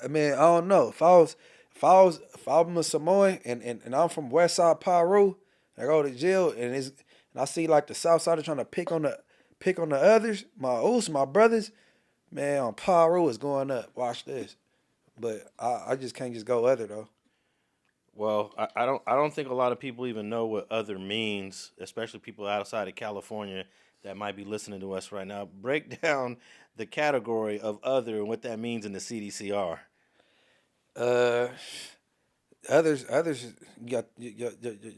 I mean, I don't know. If I'm a Samoan and I'm from West Side Peru, I go to jail and I see like the South Side trying to pick on the others, my brothers, man, on Peru is going up. Watch this. But I just can't just go other though. Well, I don't think a lot of people even know what other means, especially people outside of California that might be listening to us right now. Break down the category of other and what that means in the CDCR. Others, you got your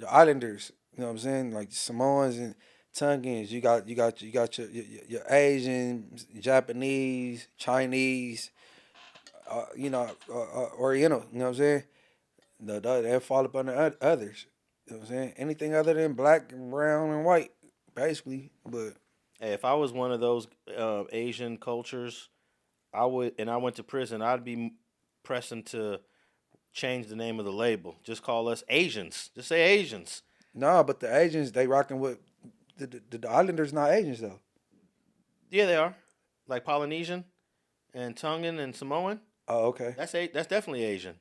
islanders. You know what I'm saying? Like Samoans and Tongans. You got your Asian, Japanese, Chinese, Oriental. You know what I'm saying? They fall up under others. You know what I'm saying? Anything other than black and brown and white, basically. But Hey, if I was one of those Asian cultures, I went to prison, I'd be pressing to change the name of the label. Just call us Asians. Just say Asians. nah, but the Asians, they rocking with the islanders, not Asians though. Yeah, they are. Like Polynesian and Tongan and Samoan. Oh, okay. That's definitely Asian.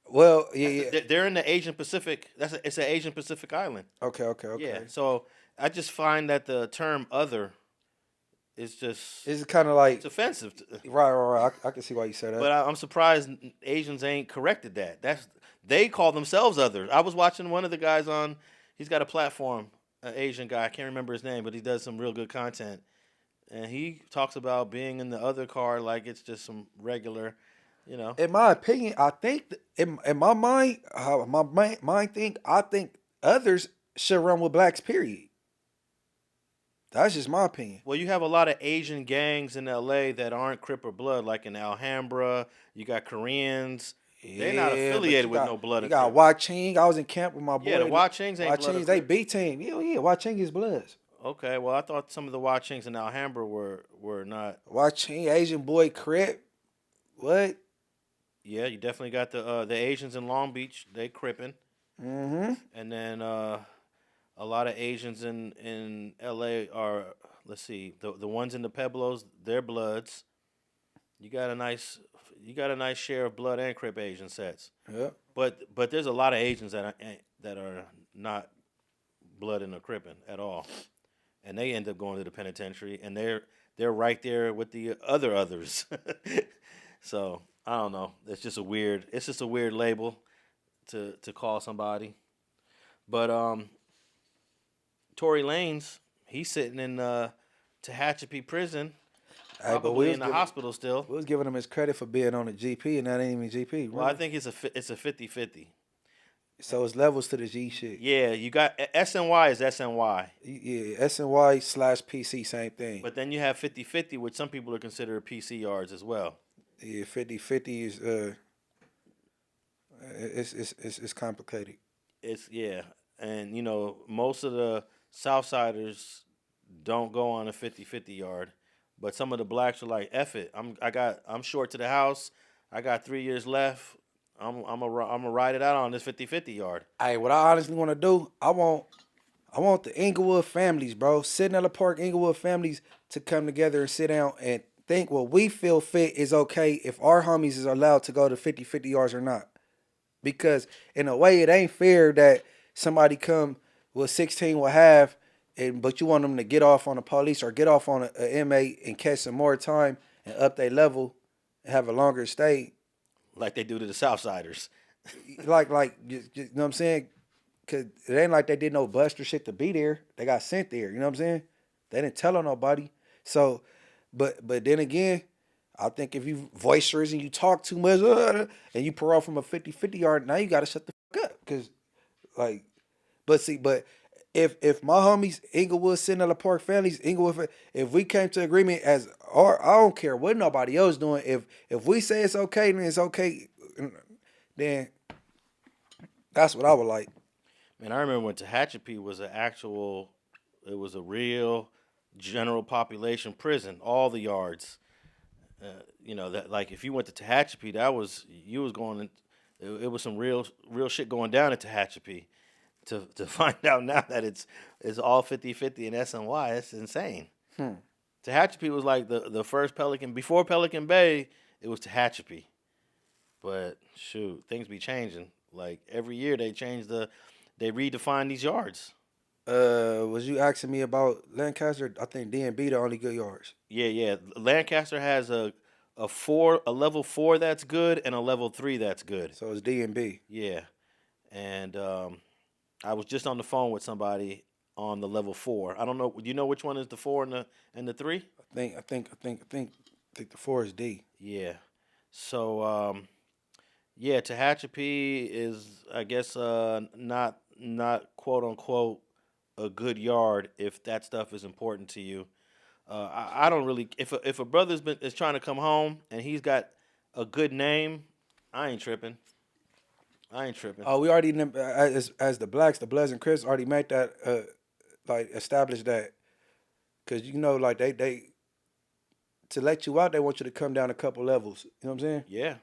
Well, yeah. They're in the Asian Pacific. It's an Asian Pacific island. Okay. Yeah. So I just find that the term "other" is just It's kind of like it's offensive. right. I can see why you said that. But I'm surprised Asians ain't corrected that. They call themselves "other." I was watching one of the guys on. He's got a platform, an Asian guy. I can't remember his name, but he does some real good content. And he talks about being in the other car like it's just some regular, In my opinion, I think in my mind, how my mind think, I think others should run with blacks. Period. That's just my opinion. Well, you have a lot of Asian gangs in LA that aren't Crip or Blood, like in Alhambra. You got Koreans. They're not affiliated with no Blood. You got Waching. I was in camp with my boy. Yeah, the Wachings ain't Blood. Wachings, they B team. Yeah. Waching is Bloods. Okay, well, I thought some of the Wachings in Alhambra were not. Waching, Asian boy, Crip. What? Yeah, you definitely got the Asians in Long Beach. They Crippin'. Mm-hmm. And then a lot of Asians in LA are, let's see, the ones in the Pueblos, they're Bloods. You got a nice share of Blood and Crip Asian sets. Yeah. But there's a lot of Asians that are not Blood and Crippin' at all, and they end up going to the penitentiary, and they're right there with the others. So I don't know. It's just a weird label to call somebody. But Torey Lanez, he's sitting in Tehachapi prison, probably in the hospital still. We was giving him his credit for being on the GP, and that ain't even GP. Really. Well, I think it's a 50-50. So it's levels to the G shit. Yeah, you got SNY is SNY. Yeah, SNY/PC, same thing. But then you have 50-50, which some people are considered PC yards as well. Yeah, 50-50 is it's complicated. And most of the Southsiders don't go on a 50-50 yard, but some of the blacks are like, F it, I'm short to the house, I got 3 years left, I'm gonna ride it out on this 50-50 yard. Hey, what I honestly want to do, I want the Inglewood families, bro, Sidnella Park Inglewood families to come together and sit down and think what we feel fit is okay if our homies is allowed to go to 50-50 yards or not. Because in a way, it ain't fair that somebody come with 16 will have, but you want them to get off on the police or get off on an inmate and catch some more time and up their level and have a longer stay. Like they do to the Southsiders. like you know what I'm saying? Because it ain't like they did no bust or shit to be there. They got sent there. You know what I'm saying? They didn't tell on nobody. So, but then again, I think if you voicerous and you talk too much and you parole from a 50-50 yard, now you got to shut the fuck up. Because, but if my homies, Inglewood, Sidnella Park families, Inglewood, if we came to agreement I don't care what nobody else doing. If we say it's okay, then it's okay. Then that's what I would like. Man, I remember when Tehachapi was it was a real general population prison, all the yards. That like if you went to Tehachapi, you was going. It was some real shit going down at Tehachapi. To find out now that it's all 50-50 in SNY, it's insane. Tehachapi was like the first Pelican before Pelican Bay. It was Tehachapi, but shoot, things be changing. Like every year they redefine these yards. Was you asking me about Lancaster? I think DNB the only good yards. Yeah. Lancaster has a level 4 that's good and a level 3 that's good. So it's DNB. Yeah, and I was just on the phone with somebody on the level 4. I don't know. Do you know which one is the 4 and the 3? I think the 4 is D. Yeah. So Tehachapi is, I guess, not quote unquote a good yard if that stuff is important to you. I don't really. If a brother's is trying to come home and he's got a good name, I ain't tripping. Oh, we already as the Blacks, the Bloods and Crips already made that established that, because like they to let you out, they want you to come down a couple levels. You know what I'm saying? Yeah.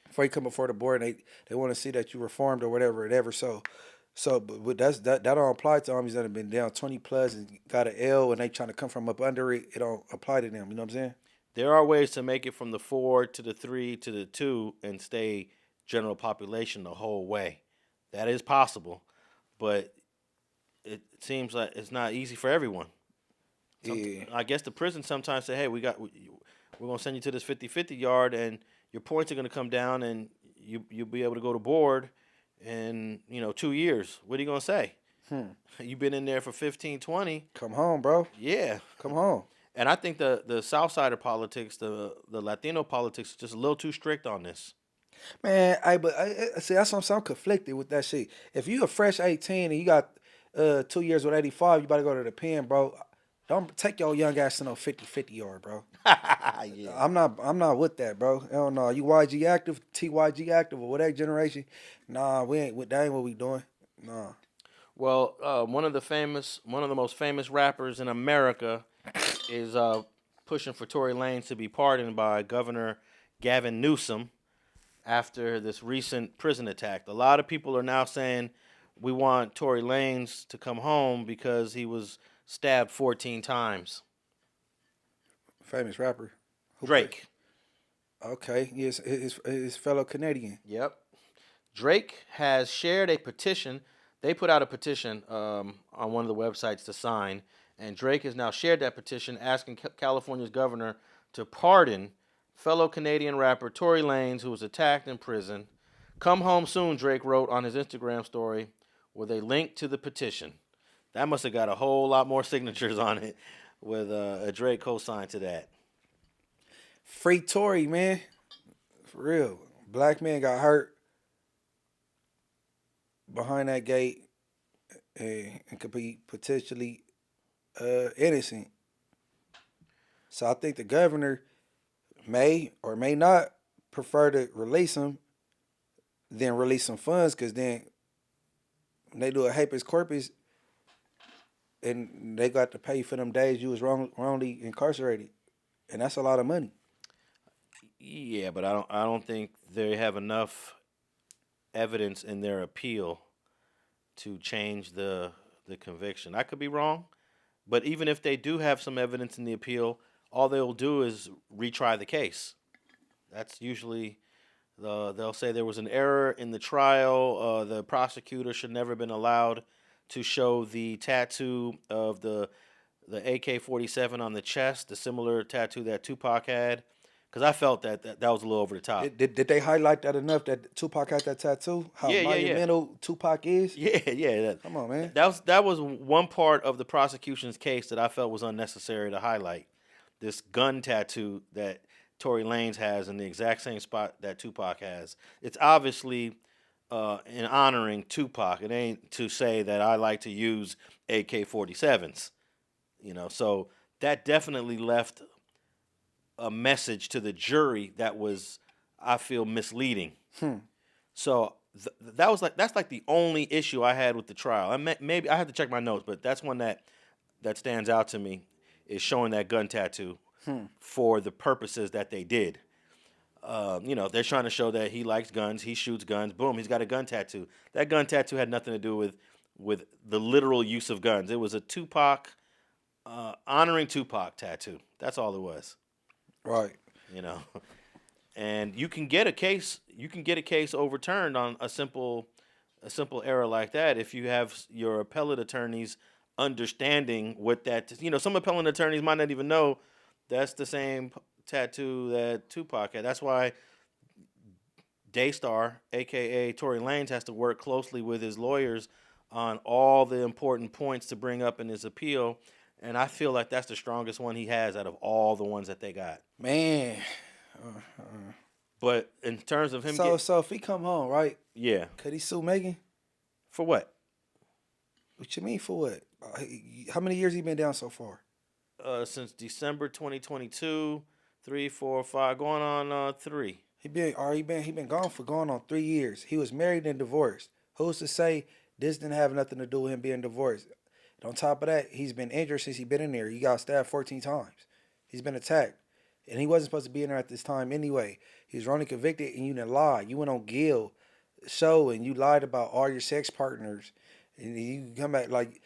Before you come before the board, and they want to see that you reformed or whatever. But that don't apply to armies that have been down 20 plus and got an L and they trying to come from up under it. It don't apply to them. You know what I'm saying? There are ways to make it from the 4 to the 3 to the 2 and stay general population the whole way. That is possible, but it seems like it's not easy for everyone. Yeah. I guess the prison sometimes say, hey, we're going to send you to this 50-50 yard and your points are going to come down and you'll be able to go to board in 2 years. What are you going to say? You've been in there for 15, 20. Come home, bro. Yeah. Come home. And I think the South Side of politics, the Latino politics, is just a little too strict on this. Man, but see, that's what I'm conflicted with that shit. If you a fresh 18 and you got 2 years with 85, you better go to the pen, bro. Don't take your young ass to no 50-50 yard, bro. Yeah. I'm not with that, bro. Hell no. You YG active, TYG active, or whatever generation. Nah, that ain't what we doing. Nah. Well, one of the most famous rappers in America is pushing for Tory Lanez to be pardoned by Governor Gavin Newsom after this recent prison attack. A lot of people are now saying we want Tory Lanez to come home because he was stabbed 14 times. Famous rapper. Drake. Okay, yes, his fellow Canadian. Yep. Drake has shared a petition. They put out a petition on one of the websites to sign, and Drake has now shared that petition asking California's governor to pardon fellow Canadian rapper Tory Lanez, who was attacked in prison. Come home soon, Drake wrote on his Instagram story with a link to the petition. That must have got a whole lot more signatures on it with a Drake co-sign to that. Free Tory, man. For real. Black man got hurt behind that gate and could be potentially innocent. So I think the governor may or may not prefer to release him than release some funds, because then when they do a habeas corpus and they got to pay for them days you was wrongly incarcerated, and that's a lot of money. Yeah, but I don't think they have enough evidence in their appeal to change the conviction. I could be wrong, but even if they do have some evidence in the appeal, all they'll do is retry the case. That's usually they'll say there was an error in the trial. The prosecutor should never have been allowed to show the tattoo of the AK-47 on the chest, the similar tattoo that Tupac had. Because I felt that was a little over the top. Did they highlight that enough that Tupac had that tattoo? How monumental Tupac is? Yeah. Come on, man. That was one part of the prosecution's case that I felt was unnecessary to highlight. This gun tattoo that Tory Lanez has in the exact same spot that Tupac has. It's obviously in honoring Tupac. It ain't to say that I like to use AK-47s. So that definitely left a message to the jury that was, I feel, misleading. So that's like the only issue I had with the trial. Maybe I have to check my notes, but that's one that stands out to me, is showing that gun tattoo. for the purposes that they did. They're trying to show that he likes guns, he shoots guns. Boom, he's got a gun tattoo. That gun tattoo had nothing to do with the literal use of guns. It was a Tupac, honoring Tupac tattoo. That's all it was. Right. And you can get a case overturned on a simple error like that if you have your appellate attorneys understanding what that. Some appellate attorneys might not even know that's the same tattoo that Tupac had. That's why Daystar, aka Tory Lanez, has to work closely with his lawyers on all the important points to bring up in his appeal. And I feel like that's the strongest one he has out of all the ones that they got. Man. But in terms of him, so if he come home, right? Yeah. Could he sue Megan? For what? What you mean for what? How many years he been down so far? Since December 2022, 3, 4, 5, going on 3. He been gone for going on 3 years. He was married and divorced. Who's to say this didn't have nothing to do with him being divorced? And on top of that, he's been injured since he been in there. He got stabbed 14 times. He's been attacked. And he wasn't supposed to be in there at this time anyway. He was wrongly convicted and you didn't lie. You went on Gil show and you lied about all your sex partners. And you come back like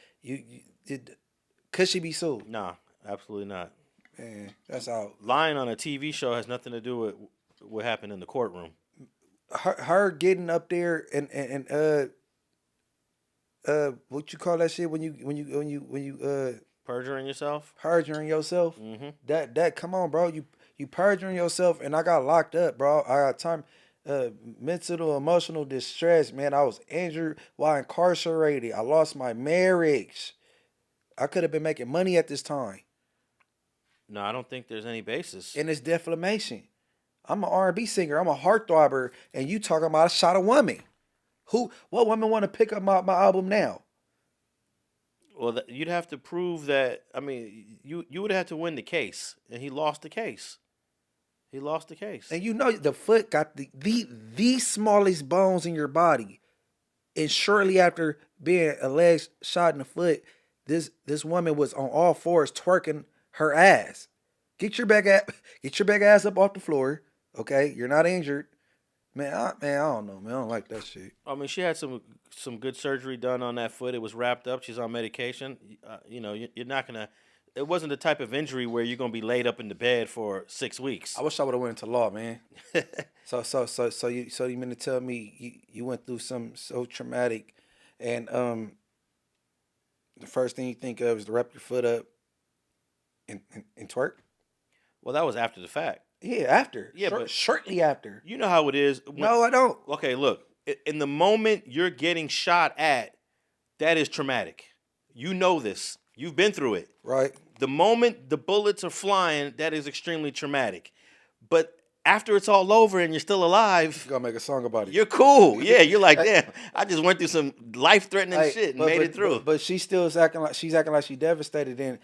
could she be sued? Nah, absolutely not. Man, that's out. Lying on a TV show has nothing to do with what happened in the courtroom. Her getting up there and what you call that shit when you perjuring yourself? Perjuring yourself? Mm-hmm. That come on, bro. You perjuring yourself, and I got locked up, bro. I got time, mental, emotional distress, man. I was injured while incarcerated. I lost my marriage. I could have been making money at this time. No, I don't think there's any basis. And it's defamation. I'm an R&B singer. I'm a heartthrobber, and you talking about I shot a woman. What woman want to pick up my album now? Well, you'd have to prove that. I mean, you would have to win the case, and he lost the case. He lost the case. And the foot got the smallest bones in your body, and shortly after being alleged shot in the foot, this woman was on all fours twerking her ass. Get your back ass up off the floor. Okay, you're not injured. Man, I don't know, man. I don't like that shit. I mean, she had some good surgery done on that foot. It was wrapped up. She's on medication. You're not gonna. It wasn't the type of injury where you're gonna be laid up in the bed for 6 weeks. I wish I would have went into law, man. So you mean to tell me you went through something so traumatic, and the first thing you think of is to wrap your foot up and twerk? Well, that was after the fact. Yeah, after. Yeah, but shortly after. You know how it is. No, I don't. Okay, look. In the moment you're getting shot at, that is traumatic. You know this. You've been through it. Right. The moment the bullets are flying, that is extremely traumatic. But after it's all over and you're still alive, You gotta make a song about it. you're cool. Yeah, you're like, damn, I just went through some life-threatening shit and made it through. But she still is acting like she's devastated. And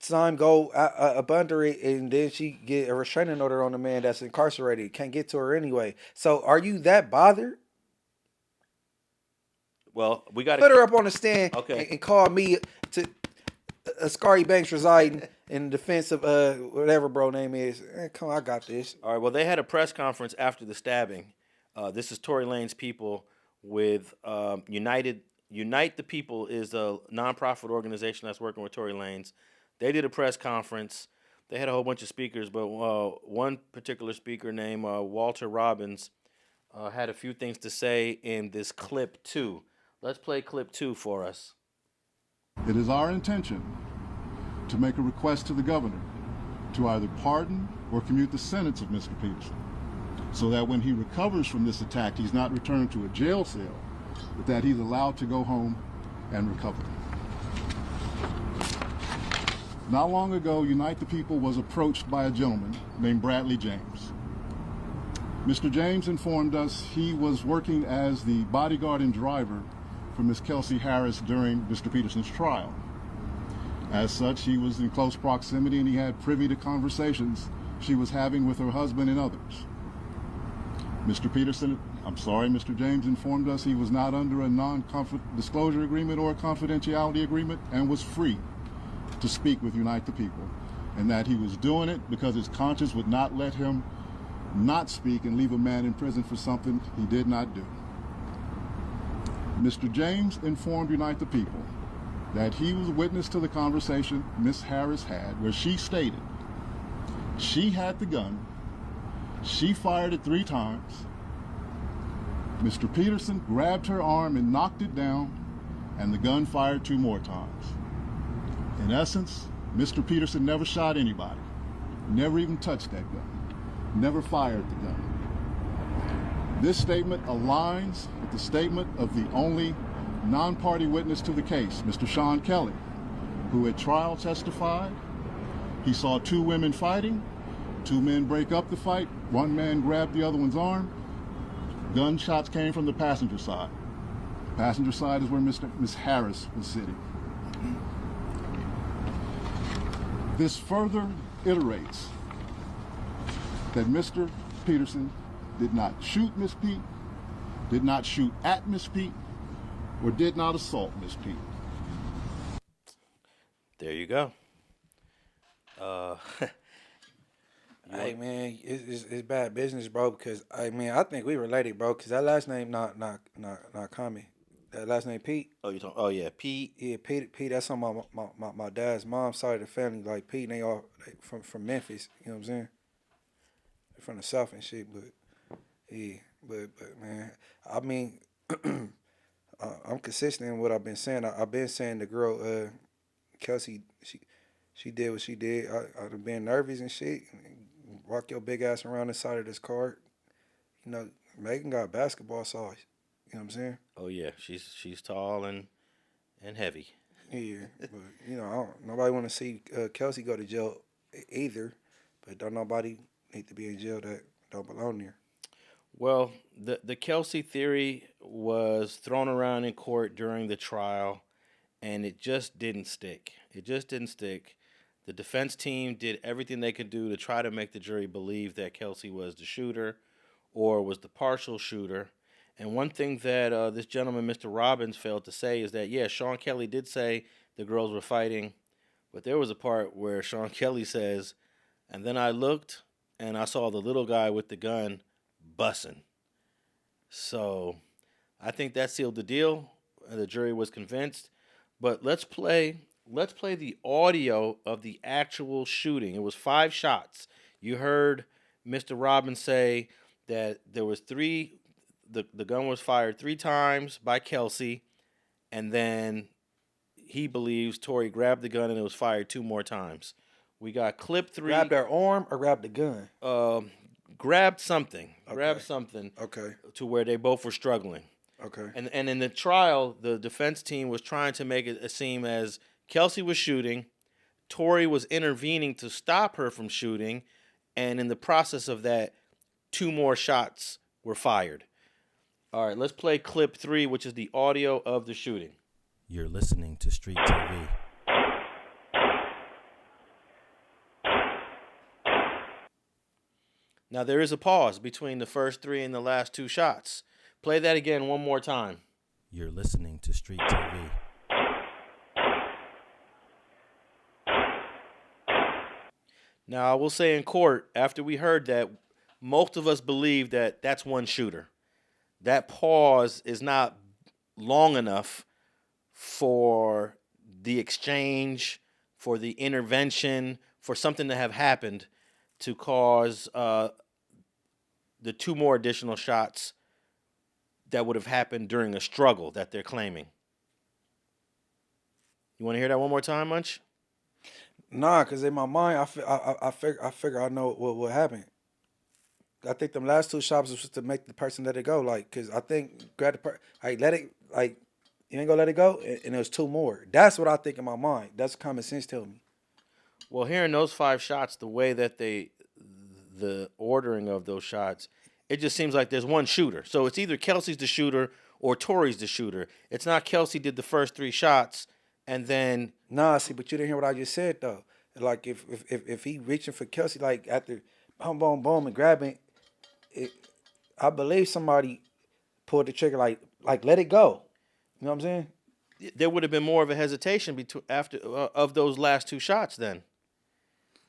time go up under it, and then she get a restraining order on the man that's incarcerated. Can't get to her anyway. So are you that bothered? Well, we got to put her up on the stand, okay, and call me to Scary Banks residing in defense of whatever bro name is. Come on, I got this. All right. Well, they had a press conference after the stabbing. This is Tory Lanez people with Unite the People is a nonprofit organization that's working with Tory Lanez. They did a press conference. They had a whole bunch of speakers, but one particular speaker named Walter Robbins had a few things to say in this clip 2. Let's play clip 2 for us. It is our intention to make a request to the governor to either pardon or commute the sentence of Mr. Peterson, so that when he recovers from this attack, he's not returned to a jail cell, but that he's allowed to go home and recover. Not long ago, Unite the People was approached by a gentleman named Bradley James. Mr. James informed us he was working as the bodyguard and driver for Ms. Kelsy Harris during Mr. Peterson's trial. As such, he was in close proximity and he had privy to conversations she was having with her husband and others. Mr. James informed us he was not under a non-disclosure agreement or a confidentiality agreement and was free to speak with Unite the People. and that he was doing it because his conscience would not let him not speak and leave a man in prison for something he did not do. Mr. James informed Unite the People that he was witness to the conversation Ms. Harris had, where she stated she had the gun, she fired it 3 times, Mr. Peterson grabbed her arm and knocked it down, and the gun fired 2 more times. In essence, Mr. Peterson never shot anybody, never even touched that gun, never fired the gun. This statement aligns with the statement of the only non-party witness to the case, Mr. Sean Kelly, who at trial testified he saw 2 women fighting, 2 men break up the fight, 1 man grabbed the other one's arm. Gunshots came from the passenger side. The passenger side is where Ms. Harris was sitting. This further iterates that Mr. Peterson did not shoot Miss Pete, did not shoot at Miss Pete, or did not assault Miss Pete. There you go. Hey man, it's bad business, bro. Because I think we related, bro. Because that last name not common. That last name Pete. Oh, you talking? Oh yeah, Pete. Yeah, Pete. That's on my dad's mom's side of the family. Like Pete, and they all from Memphis. You know what I'm saying? They're from the South and shit. But yeah, but man, I mean, I'm consistent in what I've been saying. I've been saying the girl, Kelsey, she did what she did. I've been nervous and shit. Walk your big ass around the side of this car. You know, Megan got basketball size. You know what I'm saying? Oh yeah, she's tall and heavy. Yeah, but you know, nobody want to see Kelsey go to jail either. But don't nobody need to be in jail that don't belong there. Well, the Kelsey theory was thrown around in court during the trial, and it just didn't stick. It just didn't stick. The defense team did everything they could do to try to make the jury believe that Kelsey was the shooter or was the partial shooter. And one thing that this gentleman, Mr. Robbins, failed to say is that, yeah, Sean Kelly did say the girls were fighting, but there was a part where Sean Kelly says, and then I looked and I saw the little guy with the gun bussing. So I think that sealed the deal. The jury was convinced. But let's play the audio of the actual shooting. It was 5 shots. You heard Mr. Robbins say that there was 3, the gun was fired 3 times by Kelsey, and then he believes Torey grabbed the gun and it was fired 2 more times. We got clip 3. Grabbed her arm or grabbed the gun? Grabbed something. Okay. Grabbed something. Okay. To where they both were struggling. Okay. And in the trial, the defense team was trying to make it seem as Kelsey was shooting, Torey was intervening to stop her from shooting, and in the process of that, 2 more shots were fired. All right, let's play clip 3, which is the audio of the shooting. You're listening to Street TV. Now, there is a pause between the first 3 and the last 2 shots. Play that again one more time. You're listening to Street TV. Now, I will say in court, after we heard that, most of us believe that that's one shooter. That pause is not long enough for the exchange, for the intervention, for something to have happened to cause the 2 more additional shots that would have happened during a struggle that they're claiming. You want to hear that one more time, Munch? Nah, cause in my mind, I figure I know what happened. I think them last 2 shots was just to make the person let it go, like, cause I think grab the let it, like, you ain't gonna let it go, and there's 2 more. That's what I think in my mind. That's common sense telling me. Well, hearing those 5 shots, the way that the ordering of those shots, it just seems like there's one shooter. So it's either Kelsey's the shooter or Torey's the shooter. It's not Kelsey did the first 3 shots and then. Nah, see, but you didn't hear what I just said though. Like if he reaching for Kelsey, like after boom, boom, boom, and grabbing, I believe somebody pulled the trigger, like let it go. You know what I'm saying? There would have been more of a hesitation after of those last 2 shots then.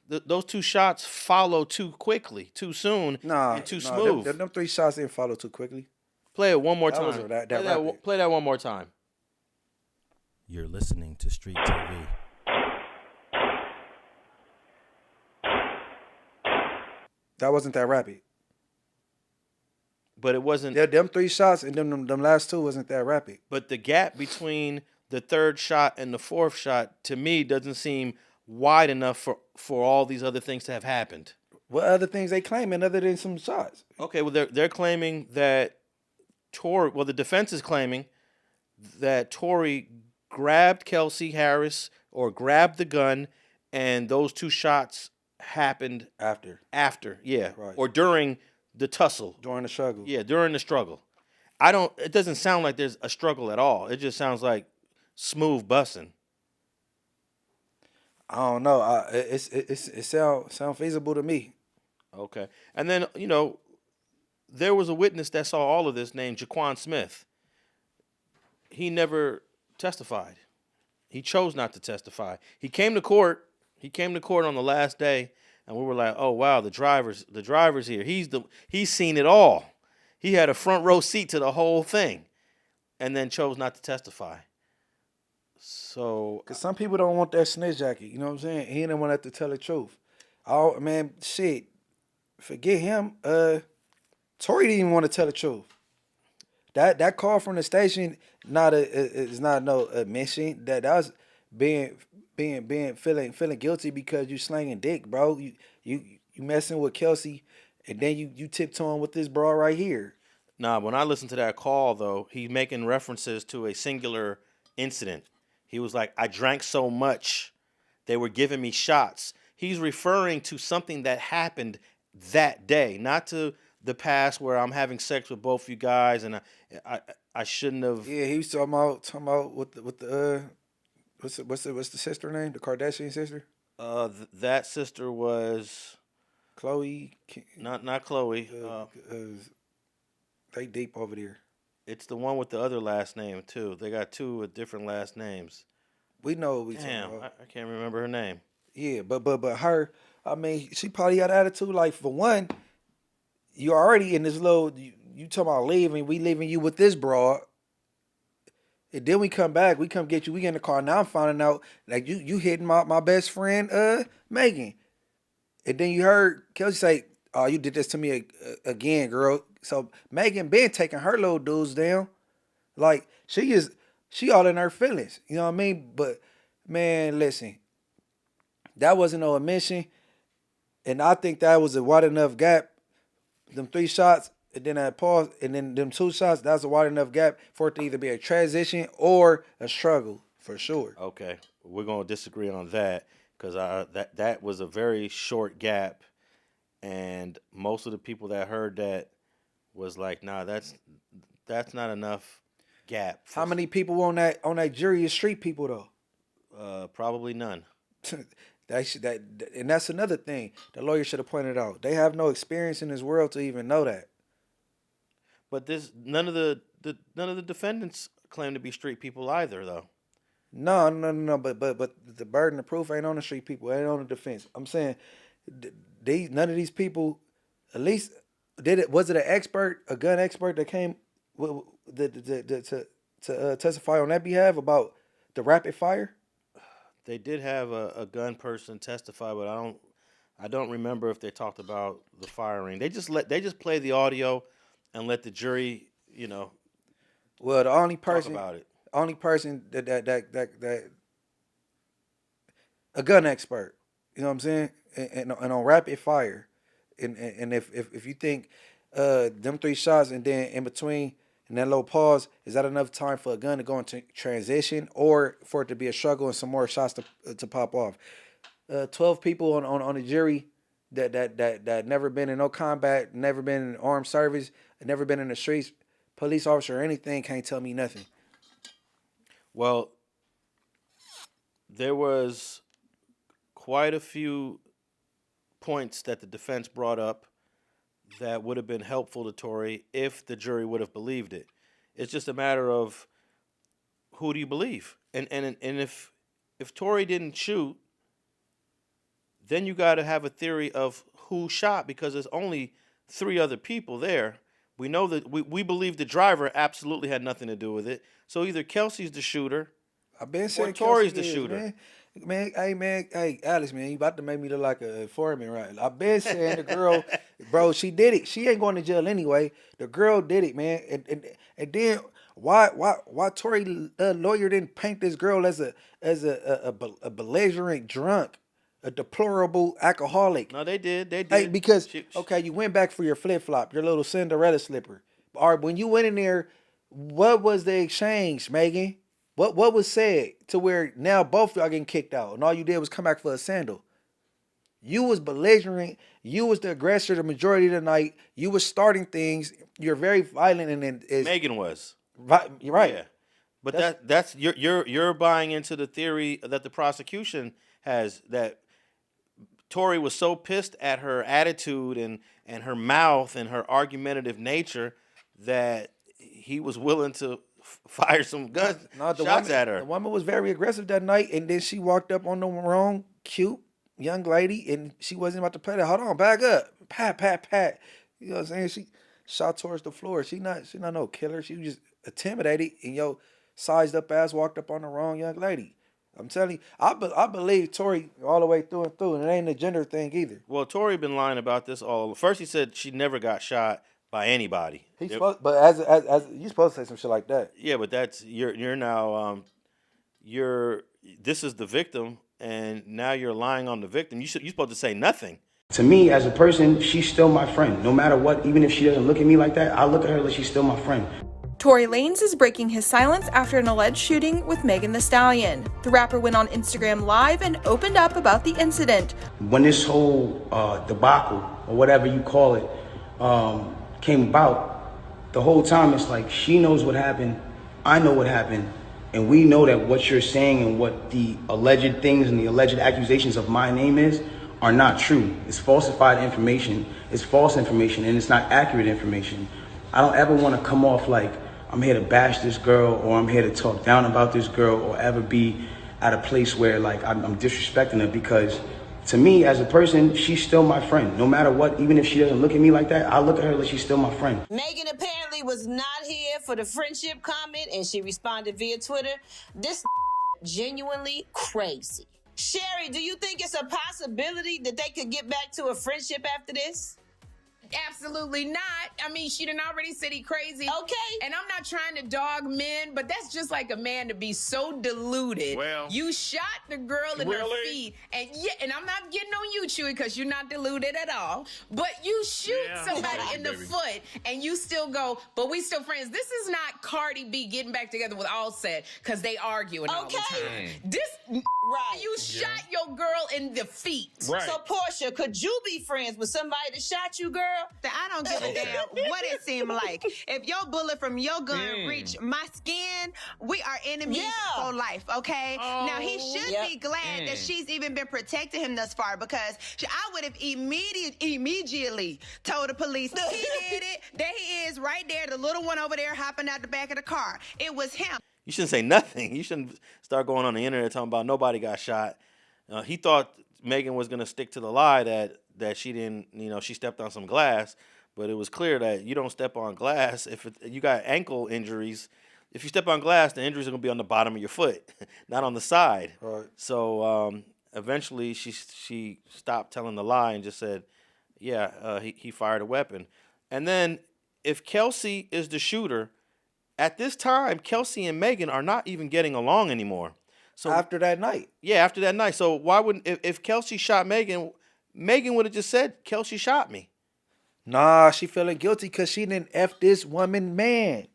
those two shots follow too quickly, too soon, and too smooth. Them 3 shots didn't follow too quickly. Play it one more That time. wasn't that rapid. Play that one more time. You're listening to Street TV. That wasn't that rapid. But it wasn't. Them 3 shots and them last 2 wasn't that rapid. But the gap between the third shot and the fourth shot, to me, doesn't seem wide enough for all these other things to have happened. What other things they claiming other than some shots? Okay, well, they're claiming that the defense is claiming that Torey grabbed Kelsy Harris or grabbed the gun, and those 2 shots happened After. yeah, Right. or during the tussle. During the struggle. Yeah, during the struggle. It doesn't sound like there's a struggle at all. It just sounds like smooth bussing. I don't know. It sound feasible to me. Okay. And then, there was a witness that saw all of this named Jaquon Smith. He never testified. He chose not to testify. He came to court. He came to court on the last day, and we were like, "Oh wow, the driver's here. He's seen it all. He had a front row seat to the whole thing," and then chose not to testify. So, Cause some people don't want that snitch jacket. You know what I'm saying? He didn't want to tell the truth. Oh man, shit. Forget him. Tory didn't even want to tell the truth. That call from the station is not no admission. That was being feeling guilty because you slanging dick, bro. You messing with Kelsey, and then you tiptoeing with this bra right here. nah, when I listened to that call, though, he's making references to a singular incident. He was like, I drank so much, they were giving me shots. He's referring to something that happened that day, not to the past where I'm having sex with both you guys, and I shouldn't have. Yeah, he was talking about with the what's the sister name? The Kardashian sister? That sister was Chloe. not Chloe. They deep over there. It's the one with the other last name too. They got 2 with different last names. We know what we Damn, talking about. I can't remember her name. Yeah, but her, I mean, she probably got attitude. Like, for one, you already in this little. You talking about leaving? We leaving you with this broad. And then we come back. We come get you. We get in the car. Now I'm finding out like you hitting my best friend Megan. And then you heard Kelsey say, "Oh, you did this to me again, girl." So Megan been taking her little dudes down. Like she all in her feelings. You know what I mean? But man, listen, that wasn't no admission, and I think that was a wide enough gap. Them 3 shots, and then that pause, and then them 2 shots. That's a wide enough gap for it to either be a transition or a struggle for sure. Okay, we're gonna disagree on that because that was a very short gap, and most of the people that heard that was like, nah, that's not enough gap. How many people on that jury is street people though? Probably none. And that's another thing the lawyer should have pointed out. They have no experience in this world to even know that. But none of the defendants claim to be street people either, though. No. But the burden of proof ain't on the street people. It ain't on the defense. I'm saying none of these people, at least, was it a gun expert that came to testify on that behalf about the rapid fire? They did have a gun person testify, but I don't remember if they talked about the firing. They just play the audio and let the jury, Well, the only person talk about it. Only person that a gun expert, you know what I'm saying, and on rapid fire, and if you think them 3 shots and then in between and that little pause, is that enough time for a gun to go into transition or for it to be a struggle and some more shots to pop off? 12 people on the jury that never been in no combat, never been in armed service, never been in the streets, police officer or anything can't tell me nothing. Well, there was quite a few points that the defense brought up that would have been helpful to Torey if the jury would have believed it. It's just a matter of who do you believe, and if Torey didn't shoot, then you got to have a theory of who shot, because there's only 3 other people there. We know that we believe the driver absolutely had nothing to do with it. So either Kelsey's the shooter I've been or saying Tory's Kelsey the is, shooter. Man, hey, Alex, man, you about to make me look like a informant, right? I've been saying the girl, bro, she did it. She ain't going to jail anyway. The girl did it, man. And then why Tory lawyer didn't paint this girl as a belligerent drunk, a deplorable alcoholic? No, they did. They did. Hey, because She- okay, you went back for your flip flop, your little Cinderella slipper. All right, when you went in there, what was the exchange, Megan? What was said to where now both y'all getting kicked out, and all you did was come back for a sandal? You was belligerent. You was the aggressor the majority of the night. You was starting things. You're very violent, and then Megan was. you're right. Yeah. But that's you're buying into the theory that the prosecution has, that Tory was so pissed at her attitude and her mouth and her argumentative nature that he was willing to fire some shots at her. The woman was very aggressive that night, and then she walked up on the wrong cute young lady, and she wasn't about to play that. Hold on, back up, pat. You know what I'm saying? She shot towards the floor. She not no killer. She was just intimidated, and sized up ass walked up on the wrong young lady. I'm telling you, I believe Tory all the way through and through, and it ain't a gender thing either. Well, Tory been lying about this all. First, he said she never got shot by anybody. But as you supposed to say some shit like that. Yeah, but that's you're now this is the victim, and now you're lying on the victim. You're supposed to say nothing. To me, as a person, she's still my friend. No matter what, even if she doesn't look at me like that, I look at her like she's still my friend. Tory Lanez is breaking his silence after an alleged shooting with Megan Thee Stallion. The rapper went on Instagram Live and opened up about the incident. When this whole debacle, or whatever you call it, came about, the whole time it's like she knows what happened, I know what happened, and we know that what you're saying and what the alleged things and the alleged accusations of my name is are not true. It's falsified information, it's false information, and it's not accurate information. I don't ever want to come off like I'm here to bash this girl, or I'm here to talk down about this girl, or ever be at a place where like I'm disrespecting her, because to me as a person, she's still my friend. No matter what, even if she doesn't look at me like that, I look at her like she's still my friend. Megan apparently was not here for the friendship comment, and she responded via Twitter. This genuinely crazy. Sherry, do you think it's a possibility that they could get back to a friendship after this? Absolutely not. I mean, she done already said he crazy. Okay. And I'm not trying to dog men, but that's just like a man to be so deluded. Well, you shot the girl in her feet, and and I'm not getting on you, Chewy, because you're not deluded at all. But you shoot somebody in the foot, and you still go, but we still friends. This is not Cardi B getting back together with Offset because they arguing all the time. This you shot your girl in the feet. Right. So Portia, could you be friends with somebody that shot you, girl? I don't give a damn what it seemed like. If your bullet from your gun reach my skin, we are enemies for life, okay? Now, he should be glad that she's even been protecting him thus far, because I would have immediately told the police, he did it, there he is right there, the little one over there hopping out the back of the car. It was him. You shouldn't say nothing. You shouldn't start going on the internet talking about nobody got shot. He thought Megan was going to stick to the lie that she didn't, she stepped on some glass, but it was clear that you don't step on glass. If you got ankle injuries, if you step on glass, the injuries are going to be on the bottom of your foot, not on the side. Right. So eventually she stopped telling the lie and just said, he fired a weapon. And then if Kelsey is the shooter, at this time, Kelsey and Megan are not even getting along anymore. So after that night. Yeah, after that night. So why wouldn't, if Kelsey shot Megan would have just said, Kelsey shot me. Nah, she feeling guilty because she didn't F this woman, man.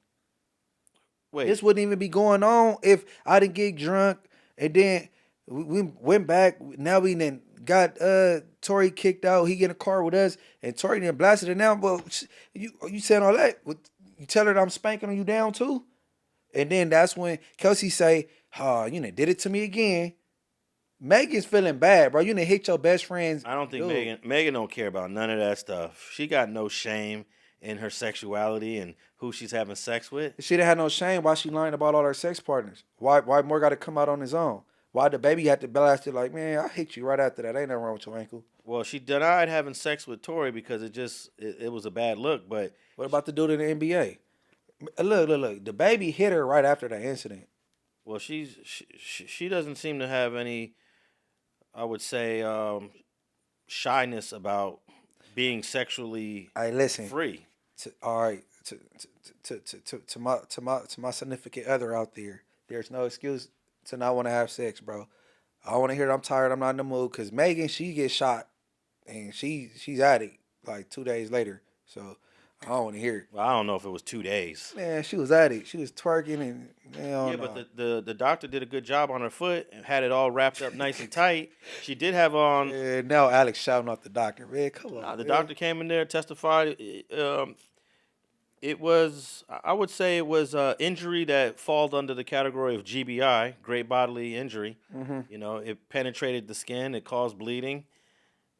Wait. This wouldn't even be going on if I didn't get drunk, and then we went back. Now we then got Tory kicked out. He get in a car with us, and Tory then blasted her down. Well, you said all that. You tell her that I'm spanking you down too? And then that's when Kelsey say, you done did it to me again. Megan's feeling bad, bro. You done hit your best friends. I don't think Megan don't care about none of that stuff. She got no shame in her sexuality and who she's having sex with. She didn't have no shame. Why she lying about all her sex partners? Why more got to come out on his own? Why the baby had to blast it like, man, I hit you right after that. Ain't nothing wrong with your ankle. Well, she denied having sex with Tory because it was a bad look. But what about the dude in the NBA? Look. The baby hit her right after that incident. Well, she doesn't seem to have any, I would say, shyness about being sexually free. To my significant other out there, there's no excuse to not want to have sex, bro. I want to hear that I'm tired, I'm not in the mood, because Megan, she gets shot, and she's at it like 2 days later. So I don't want to hear it. Well, I don't know if it was 2 days. Man, she was at it. She was twerking and but the doctor did a good job on her foot and had it all wrapped up nice and tight. She did have on. Yeah, now Alex shouting out the doctor. Man, come on. The doctor came in there, testified. It was, I would say, it was injury that falls under the category of GBI, great bodily injury. Mm-hmm. You know, it penetrated the skin, it caused bleeding,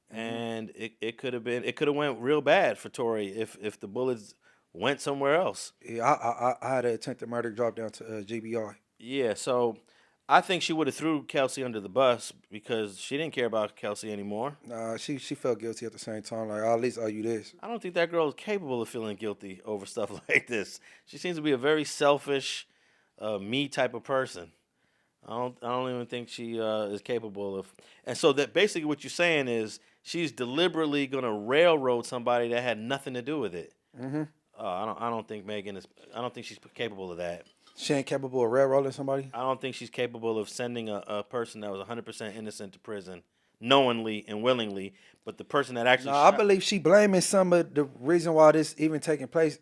and it could have went real bad for Tory if the bullets went somewhere else. Yeah, I had an attempted murder drop down to GBI. Yeah, so I think she would have threw Kelsey under the bus because she didn't care about Kelsey anymore. Nah, she felt guilty at the same time. Like, I'll at least owe you this. I don't think that girl is capable of feeling guilty over stuff like this. She seems to be a very selfish, me type of person. I don't even think she is capable of. And so that basically what you're saying is she's deliberately going to railroad somebody that had nothing to do with it. Mm-hmm. I don't think Megan is. I don't think she's capable of that. She ain't capable of railroading somebody? I don't think she's capable of sending a person that was 100% innocent to prison, knowingly and willingly. But the person that actually I believe she blaming some of the reason why this even taking place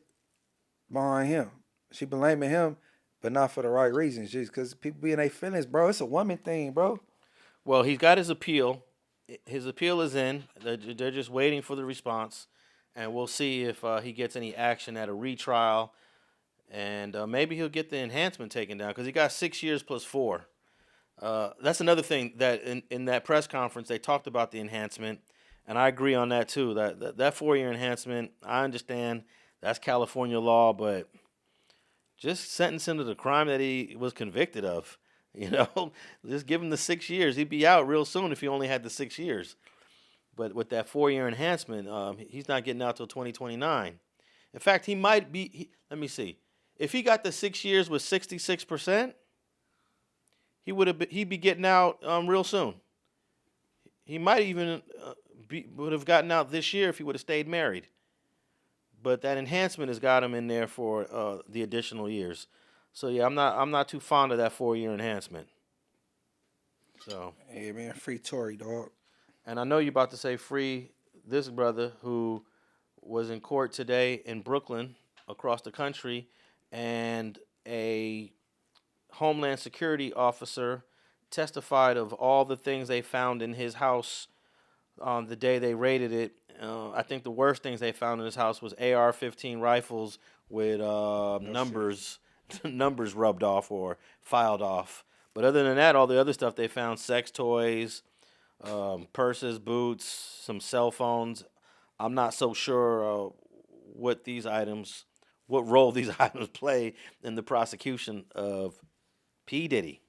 behind him. She blaming him, but not for the right reasons. Just because people be in their feelings, bro. It's a woman thing, bro. Well, he's got his appeal. His appeal is in. They're just waiting for the response. And we'll see if he gets any action at a retrial. And maybe he'll get the enhancement taken down because he got 6 years plus 4. That's another thing that in that press conference they talked about the enhancement, and I agree on that too. That 4-year enhancement, I understand that's California law, but just sentence him to the crime that he was convicted of. You know, just give him the 6 years. He'd be out real soon if he only had the 6 years. But with that 4-year enhancement, he's not getting out till 2029. In fact, he might be. Let me see. If he got the 6 years with 66%, he'd be getting out real soon. He might even would have gotten out this year if he would have stayed married. But that enhancement has got him in there for the additional years. So yeah, I'm not too fond of that 4-year enhancement. So hey man, free Tory, dog. And I know you're about to say free this brother who was in court today in Brooklyn, across the country, and a Homeland Security officer testified of all the things they found in his house on the day they raided it. I think the worst things they found in his house was AR-15 rifles with numbers rubbed off or filed off. But other than that, all the other stuff they found, sex toys, purses, boots, some cell phones. I'm not so sure what role these items play in the prosecution of P. Diddy.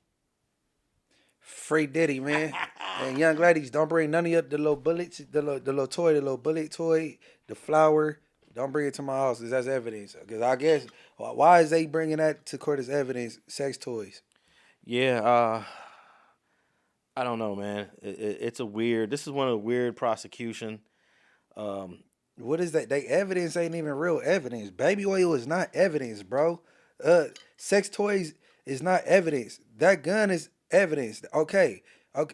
Free Diddy, man. And young ladies, don't bring none of the little bullets, the little toy, the little bullet toy, the flower. Don't bring it to my house because that's evidence. Because I guess, why is they bringing that to court as evidence, sex toys? Yeah, I don't know, man. This is one of the weird prosecution. What is that? They evidence ain't even real evidence. Baby oil is not evidence, bro. Sex toys is not evidence. That gun is evidence. Okay.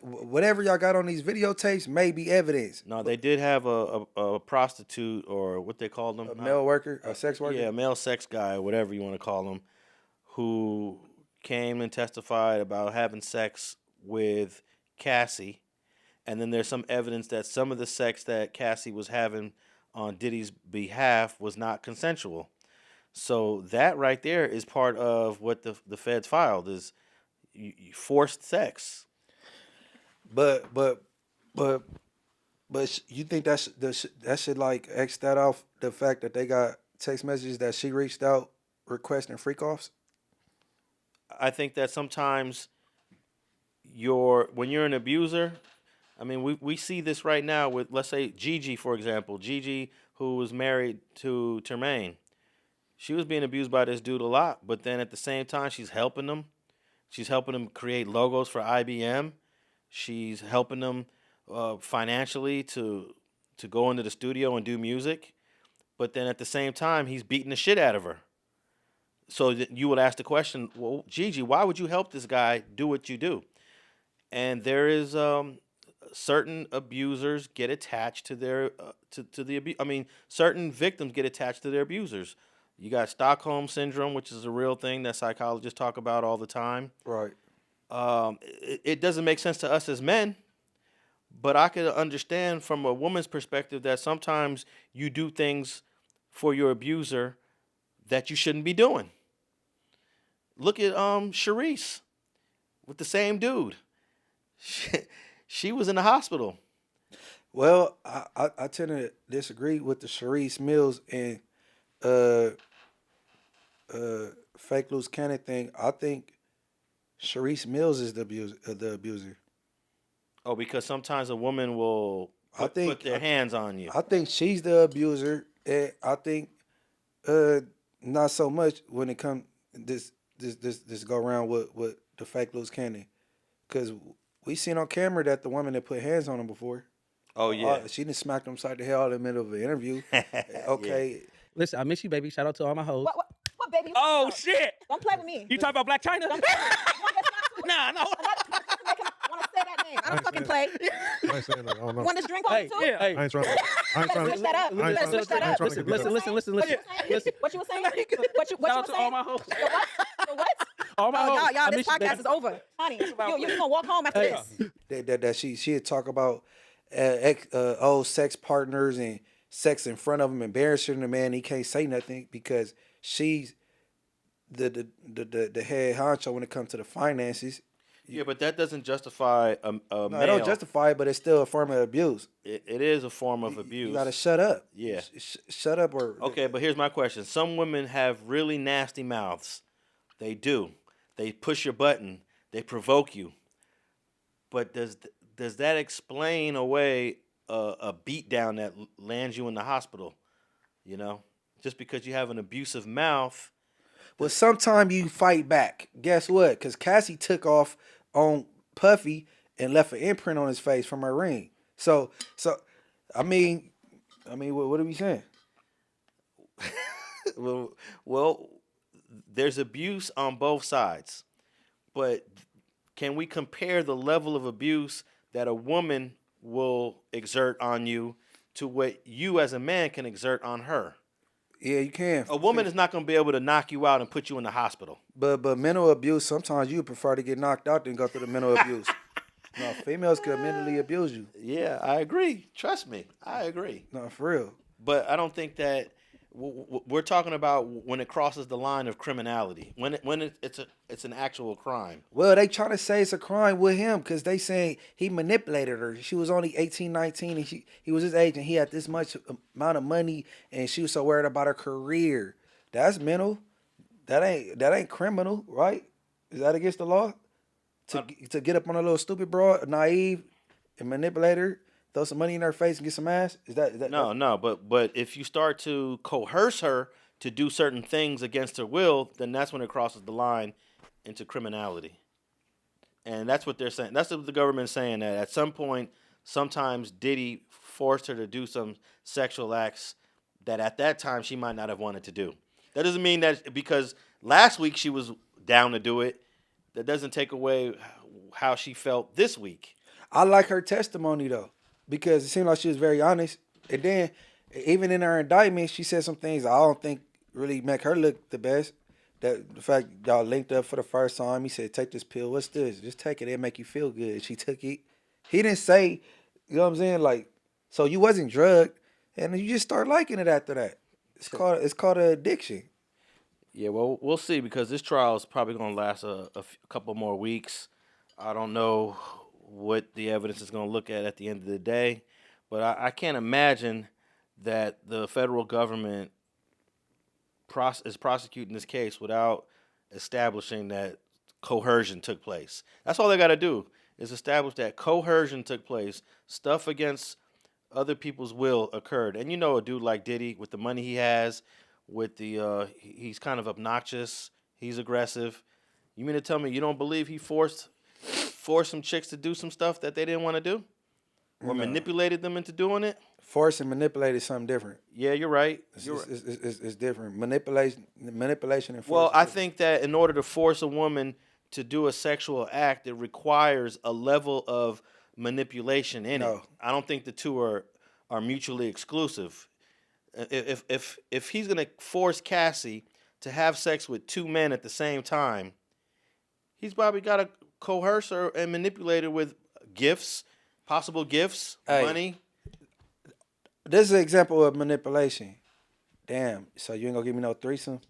Whatever y'all got on these videotapes may be evidence. No, they did have a prostitute, or what they called them. A male worker, a sex worker? Yeah, a male sex guy, whatever you want to call him, who came and testified about having sex with Cassie. And then there's some evidence that some of the sex that Cassie was having on Diddy's behalf was not consensual. So that right there is part of what the feds filed, is forced sex. But you think that should like X that off the fact that they got text messages that she reached out requesting freak offs? I think that sometimes when you're an abuser, I mean, we see this right now with, let's say, Gigi, for example. Gigi, who was married to Termaine. She was being abused by this dude a lot, but then at the same time, she's helping them. She's helping them create logos for IBM. She's helping them financially to go into the studio and do music. But then at the same time, he's beating the shit out of her. So you would ask the question, well, Gigi, why would you help this guy do what you do? And there is certain abusers get attached to their certain victims get attached to their abusers. You got Stockholm syndrome, which is a real thing that psychologists talk about all the time. Right. It doesn't make sense to us as men, but I could understand from a woman's perspective that sometimes you do things for your abuser that you shouldn't be doing. Look at Charisse with the same dude. She was in the hospital. Well, I tend to disagree with the Charisse Mills and fake Luce Cannon thing. I think Charisse Mills is the abuser. Oh, because sometimes a woman will put their hands on you. I think she's the abuser, and I think not so much when it comes this go around with the fake Luce Cannon, because we seen on camera that the woman that put hands on him before. Oh yeah, she done smacked him upside the head in the middle of an interview. Okay, yeah. Listen, I miss you, baby. Shout out to all my hoes. What baby? Oh shit! Don't play with me. You talking about Black China? Nah, no. Want to say that name? I don't fucking play. I ain't saying that. I don't know. Want this drink on you too? Yeah, I ain't trying to. Switch that up. Switch that up. Listen. What you were saying? What you Shout out were to all saying? my hoes. The what? All my hoes. Y'all, this podcast is over. Honey, you gonna walk home after this. That she'd talk about old sex partners and sex in front of him, embarrassing the man. He can't say nothing because she's the head honcho when it comes to the finances. Yeah, but that doesn't justify a no, male. it don't justify it, but it's still a form of abuse. It is a form of abuse. You gotta shut up. Yeah. Shut up or... Okay, but here's my question. Some women have really nasty mouths. They do. They push your button. They provoke you. But does that explain away a beat down that lands you in the hospital? You know? Just because you have an abusive mouth. Well, sometimes you fight back. Guess what? Because Cassie took off on Puffy and left an imprint on his face from her ring. So I mean, what are we saying? well, there's abuse on both sides, but can we compare the level of abuse that a woman will exert on you to what you as a man can exert on her? Yeah, you can. A woman is not going to be able to knock you out and put you in the hospital. But mental abuse, sometimes you prefer to get knocked out than go through the mental abuse. No, females can mentally abuse you. Yeah, I agree. Trust me, I agree. No, for real. But I don't think that we're talking about when it crosses the line of criminality, when it's an actual crime. Well, they trying to say it's a crime with him because they saying he manipulated her. She was only 18, 19, and he was his age, and he had this much amount of money, and she was so worried about her career. That's mental. That ain't criminal, right? Is that against the law? To get up on a little stupid broad, naive, and manipulate her, throw some money in her face and get some ass? Is that No, but if you start to coerce her to do certain things against her will, then that's when it crosses the line into criminality. And that's what they're saying. That's what the government's saying, that at some point, sometimes Diddy forced her to do some sexual acts that at that time she might not have wanted to do. That doesn't mean that because last week she was down to do it, that doesn't take away how she felt this week. I like her testimony, though, because it seemed like she was very honest. And then, even in her indictment, she said some things I don't think really make her look the best. That the fact y'all linked up for the first time, he said, take this pill. What's this? Just take it. It'll make you feel good. She took it. He didn't say, you know what I'm saying? Like, so you wasn't drugged, and you just start liking it after that. It's called an addiction. Yeah, well, we'll see, because this trial is probably going to last a couple more weeks. I don't know what the evidence is going to look at the end of the day, but I can't imagine that the federal government is prosecuting this case without establishing that coercion took place. That's all they got to do it's established that coercion took place. Stuff against other people's will occurred. And you know a dude like Diddy, with the money he has, with the he's kind of obnoxious, he's aggressive. You mean to tell me you don't believe he forced some chicks to do some stuff that they didn't want to do? Or manipulated them into doing it? Force and manipulate is something different. Yeah, you're right. It's different. Manipulation and force. Well, I think that in order to force a woman to do a sexual act, it requires a level of manipulation in it. I don't think the two are mutually exclusive. If he's gonna force Cassie to have sex with two men at the same time, he's probably got to coerce her and manipulate her with gifts, possible gifts, money. This is an example of manipulation. Damn, so you ain't gonna give me no threesome?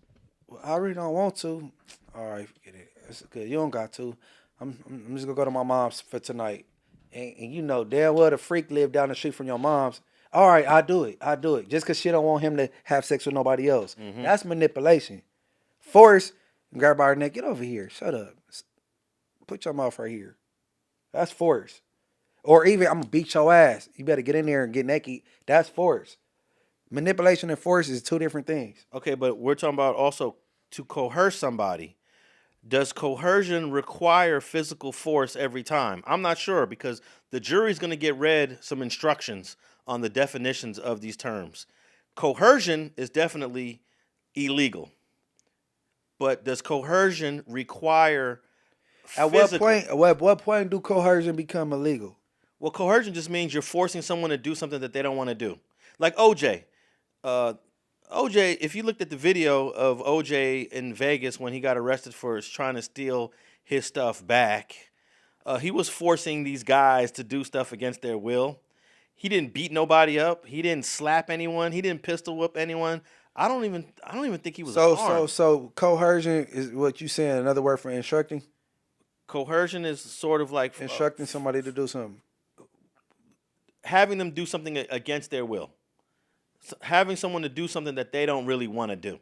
Well, I really don't want to. All right, forget it. That's good. You don't got to. I'm just gonna go to my mom's for tonight. And you know damn well the freak live down the street from your mom's. All right, I do it. Just because she don't want him to have sex with nobody else. Mm-hmm. That's manipulation. Force, grab by her neck, get over here. Shut up. Put your mouth right here. That's force. Or even, I'm going to beat your ass. You better get in there and get naked. That's force. Manipulation and force is two different things. Okay, but we're talking about also to coerce somebody. Does coercion require physical force every time? I'm not sure, because the jury's going to get read some instructions on the definitions of these terms. Coercion is definitely illegal. But does coercion require physical? At what point do coercion become illegal? Well, coercion just means you're forcing someone to do something that they don't want to do. Like OJ. OJ, if you looked at the video of OJ in Vegas when he got arrested for trying to steal his stuff back, he was forcing these guys to do stuff against their will. He didn't beat nobody up. He didn't slap anyone. He didn't pistol whip anyone. I don't even think he was armed. So coercion is what you saying, another word for instructing? Coercion is sort of like instructing somebody to do something. Having them do something against their will. Having someone to do something that they don't really want to do.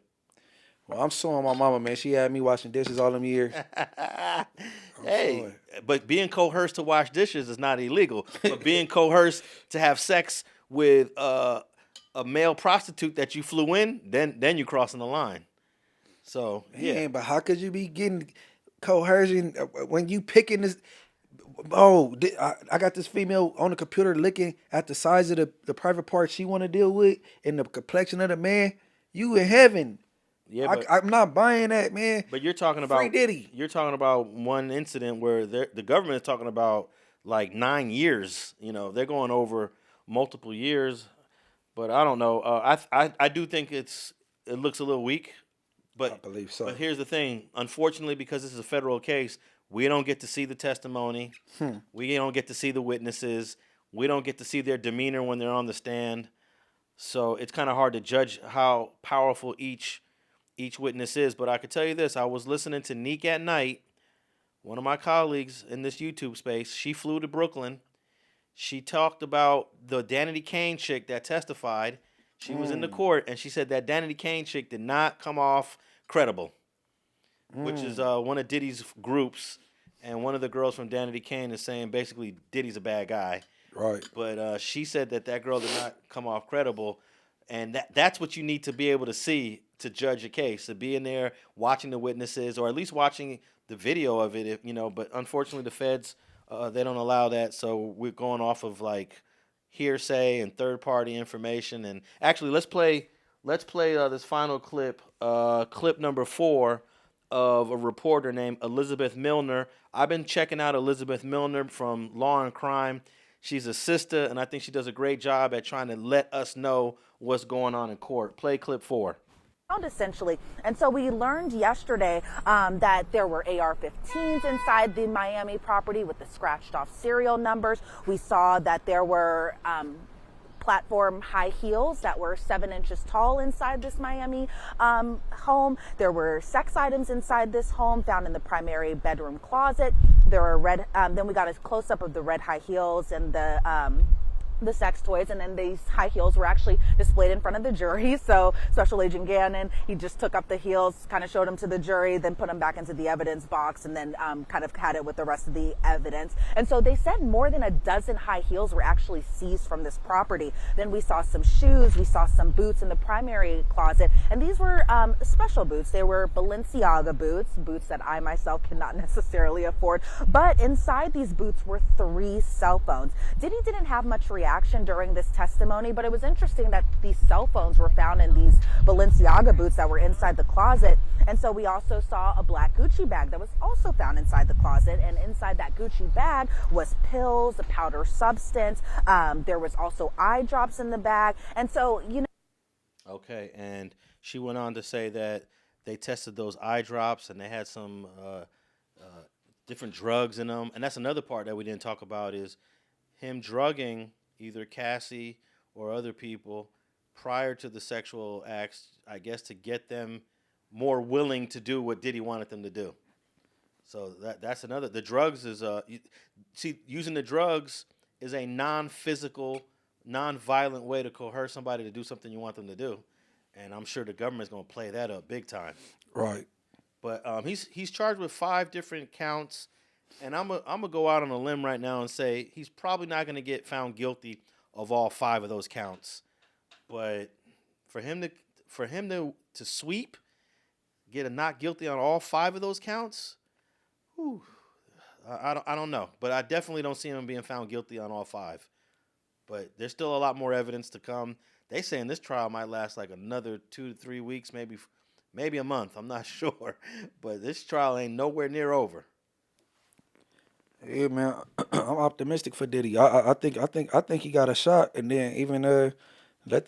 Well, I'm suing my mama, man. She had me washing dishes all them years. Hey, but being coerced to wash dishes is not illegal. But being coerced to have sex with a male prostitute that you flew in, then you're crossing the line. So, yeah. Man, but how could you be getting coercion when you picking this? Oh, I got this female on the computer looking at the size of the private part she want to deal with and the complexion of the man. You in heaven. Yeah, I'm not buying that, man. But you're talking about Free Diddy. You're talking about one incident where the government is talking about like 9 years. You know, they're going over multiple years. But I don't know. I do think it looks a little weak. But I believe so. But here's the thing. Unfortunately, because this is a federal case, we don't get to see the testimony. We don't get to see the witnesses. We don't get to see their demeanor when they're on the stand. So it's kind of hard to judge how powerful each witness is. But I could tell you this. I was listening to Neek at Night, one of my colleagues in this YouTube space. She flew to Brooklyn. She talked about the Danity Kane chick that testified. She was in the court, and she said that Danity Kane chick did not come off credible. Which is one of Diddy's groups, and one of the girls from Danity Kane is saying basically Diddy's a bad guy. Right. But she said that girl did not come off credible, and that's what you need to be able to see to judge a case, to be in there watching the witnesses, or at least watching the video of it, but unfortunately the feds, they don't allow that, so we're going off of like hearsay and third-party information. And actually, let's play this final clip, clip number 4, of a reporter named Elizabeth Milner. I've been checking out Elizabeth Milner from Law and Crime. She's a sister, and I think she does a great job at trying to let us know what's going on in court. Play clip 4. Essentially. And so we learned yesterday that there were AR-15s inside the Miami property with the scratched off serial numbers. We saw that there were platform high heels that were 7 inches tall inside this Miami home. There were sex items inside this home found in the primary bedroom closet. There were then we got a close up of the red high heels and the the sex toys, and then these high heels were actually displayed in front of the jury. So Special Agent Gannon, he just took up the heels, kind of showed them to the jury, then put them back into the evidence box, and then kind of had it with the rest of the evidence. And so they said more than a dozen high heels were actually seized from this property. Then we saw some shoes, we saw some boots in the primary closet, and these were special boots. They were Balenciaga boots that I myself cannot necessarily afford. But inside these boots were 3 cell phones. Diddy didn't have much reaction during this testimony, but it was interesting that these cell phones were found in these Balenciaga boots that were inside the closet. And so we also saw a black Gucci bag that was also found inside the closet, and inside that Gucci bag was pills, a powder substance. There was also eye drops in the bag. And so, you know. Okay, and she went on to say that they tested those eye drops and they had some different drugs in them. And that's another part that we didn't talk about, is him drugging either Cassie or other people prior to the sexual acts, I guess, to get them more willing to do what Diddy wanted them to do. So that's another. The drugs is using the drugs is a non-physical, non-violent way to coerce somebody to do something you want them to do, and I'm sure the government's going to play that up big time. Right. But he's charged with 5 different counts, and I'm gonna go out on a limb right now and say he's probably not going to get found guilty of all 5 of those counts. But for him to sweep, get a not guilty on all 5 of those counts, whew, I don't know. But I definitely don't see him being found guilty on all 5. But there's still a lot more evidence to come. They saying this trial might last like another 2 to 3 weeks, maybe a month. I'm not sure, but this trial ain't nowhere near over. Yeah, man, I'm optimistic for Diddy. I think he got a shot, and then even let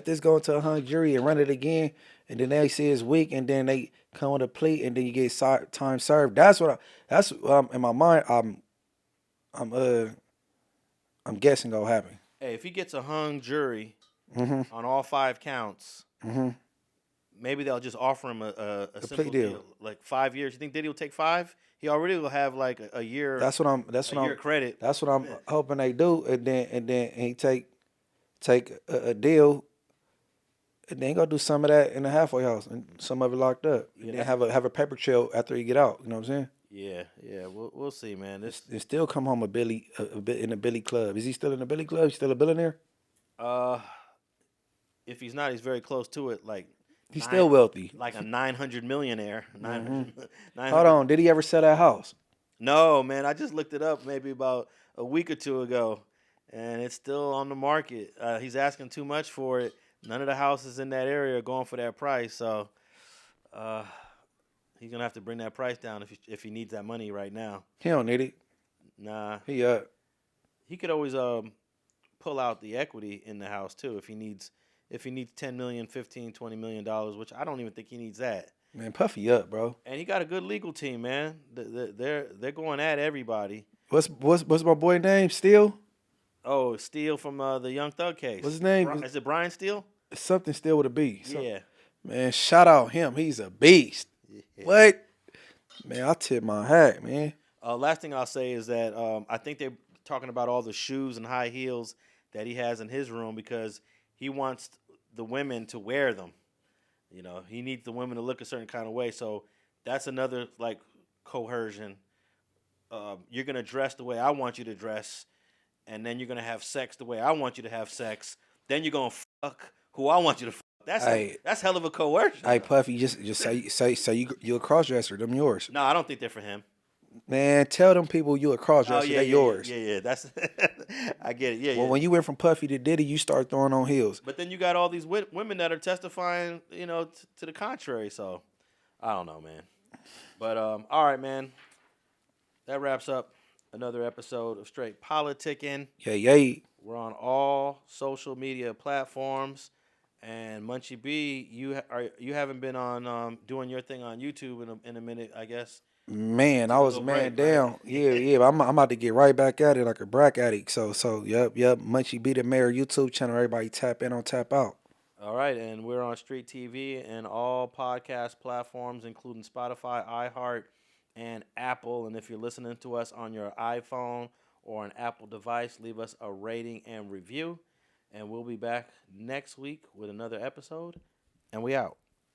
this go into a hung jury and run it again, and then they say it's weak, and then they come with a plea, and then you get time served. That's in my mind. I'm guessing gonna happen. Hey, if he gets a hung jury Mm-hmm. on all 5 counts, Mm-hmm. maybe they'll just offer him a simple plea deal, like 5 years. You think Diddy will take 5? He already will have like a year. That's what I'm. Credit. That's what I'm hoping they do, and then he take a deal, and then go do some of that in the halfway house, and some of it locked up, and then have a paper trail after you get out. You know what I'm saying? Yeah. We'll see, man. And still come home a bit in the Billy Club. Is he still in the Billy Club? He's still a billionaire? If he's not, he's very close to it. Like he's still wealthy, like a 900 millionaire. 900. Hold on, did he ever sell that house? No, man. I just looked it up maybe about a week or 2 ago, and it's still on the market. He's asking too much for it. None of the houses in that area are going for that price, so he's gonna have to bring that price down if he needs that money right now. He don't need it. Nah. He could always pull out the equity in the house too if he needs $10 million, $15, $20 million, which I don't even think he needs that. Man, Puffy up, bro. And he got a good legal team, man. They're going at everybody. What's my boy name? Steele? Oh, Steele from the Young Thug case. What's his name? Is it Brian Steele? It's something Steele with a B. Yeah. Man, shout out him. He's a beast. Yeah. What? Man, I tip my hat, man. Last thing I'll say is that I think they're talking about all the shoes and high heels that he has in his room because he wants the women to wear them. You know, he needs the women to look a certain kind of way. So that's another like coercion. You're gonna dress the way I want you to dress, and then you're gonna have sex the way I want you to have sex. Then you're gonna fuck who I want you to fuck. That's hell of a coercion. Hey, Puffy, just say you a crossdresser. Them yours. No, I don't think they're for him. Man, tell them people you a crossdresser. They're yours. Yeah. That's I get it. Yeah. Well, when you went from Puffy to Diddy, you start throwing on heels. But then you got all these women that are testifying, you know, to the contrary. So I don't know, man. But all right, man. That wraps up another episode of Straight Politicking. Yeah. We're on all social media platforms. And Munchie B, you haven't been on doing your thing on YouTube in a minute, I guess. Man, I was man down. Right? Yeah. I'm about to get right back at it like a crack addict. So yep. Munchie B the Mayor YouTube channel. Everybody tap in on tap out. All right, and we're on Street TV and all podcast platforms, including Spotify, iHeart, and Apple. And if you're listening to us on your iPhone or an Apple device, leave us a rating and review. And we'll be back next week with another episode. And we out.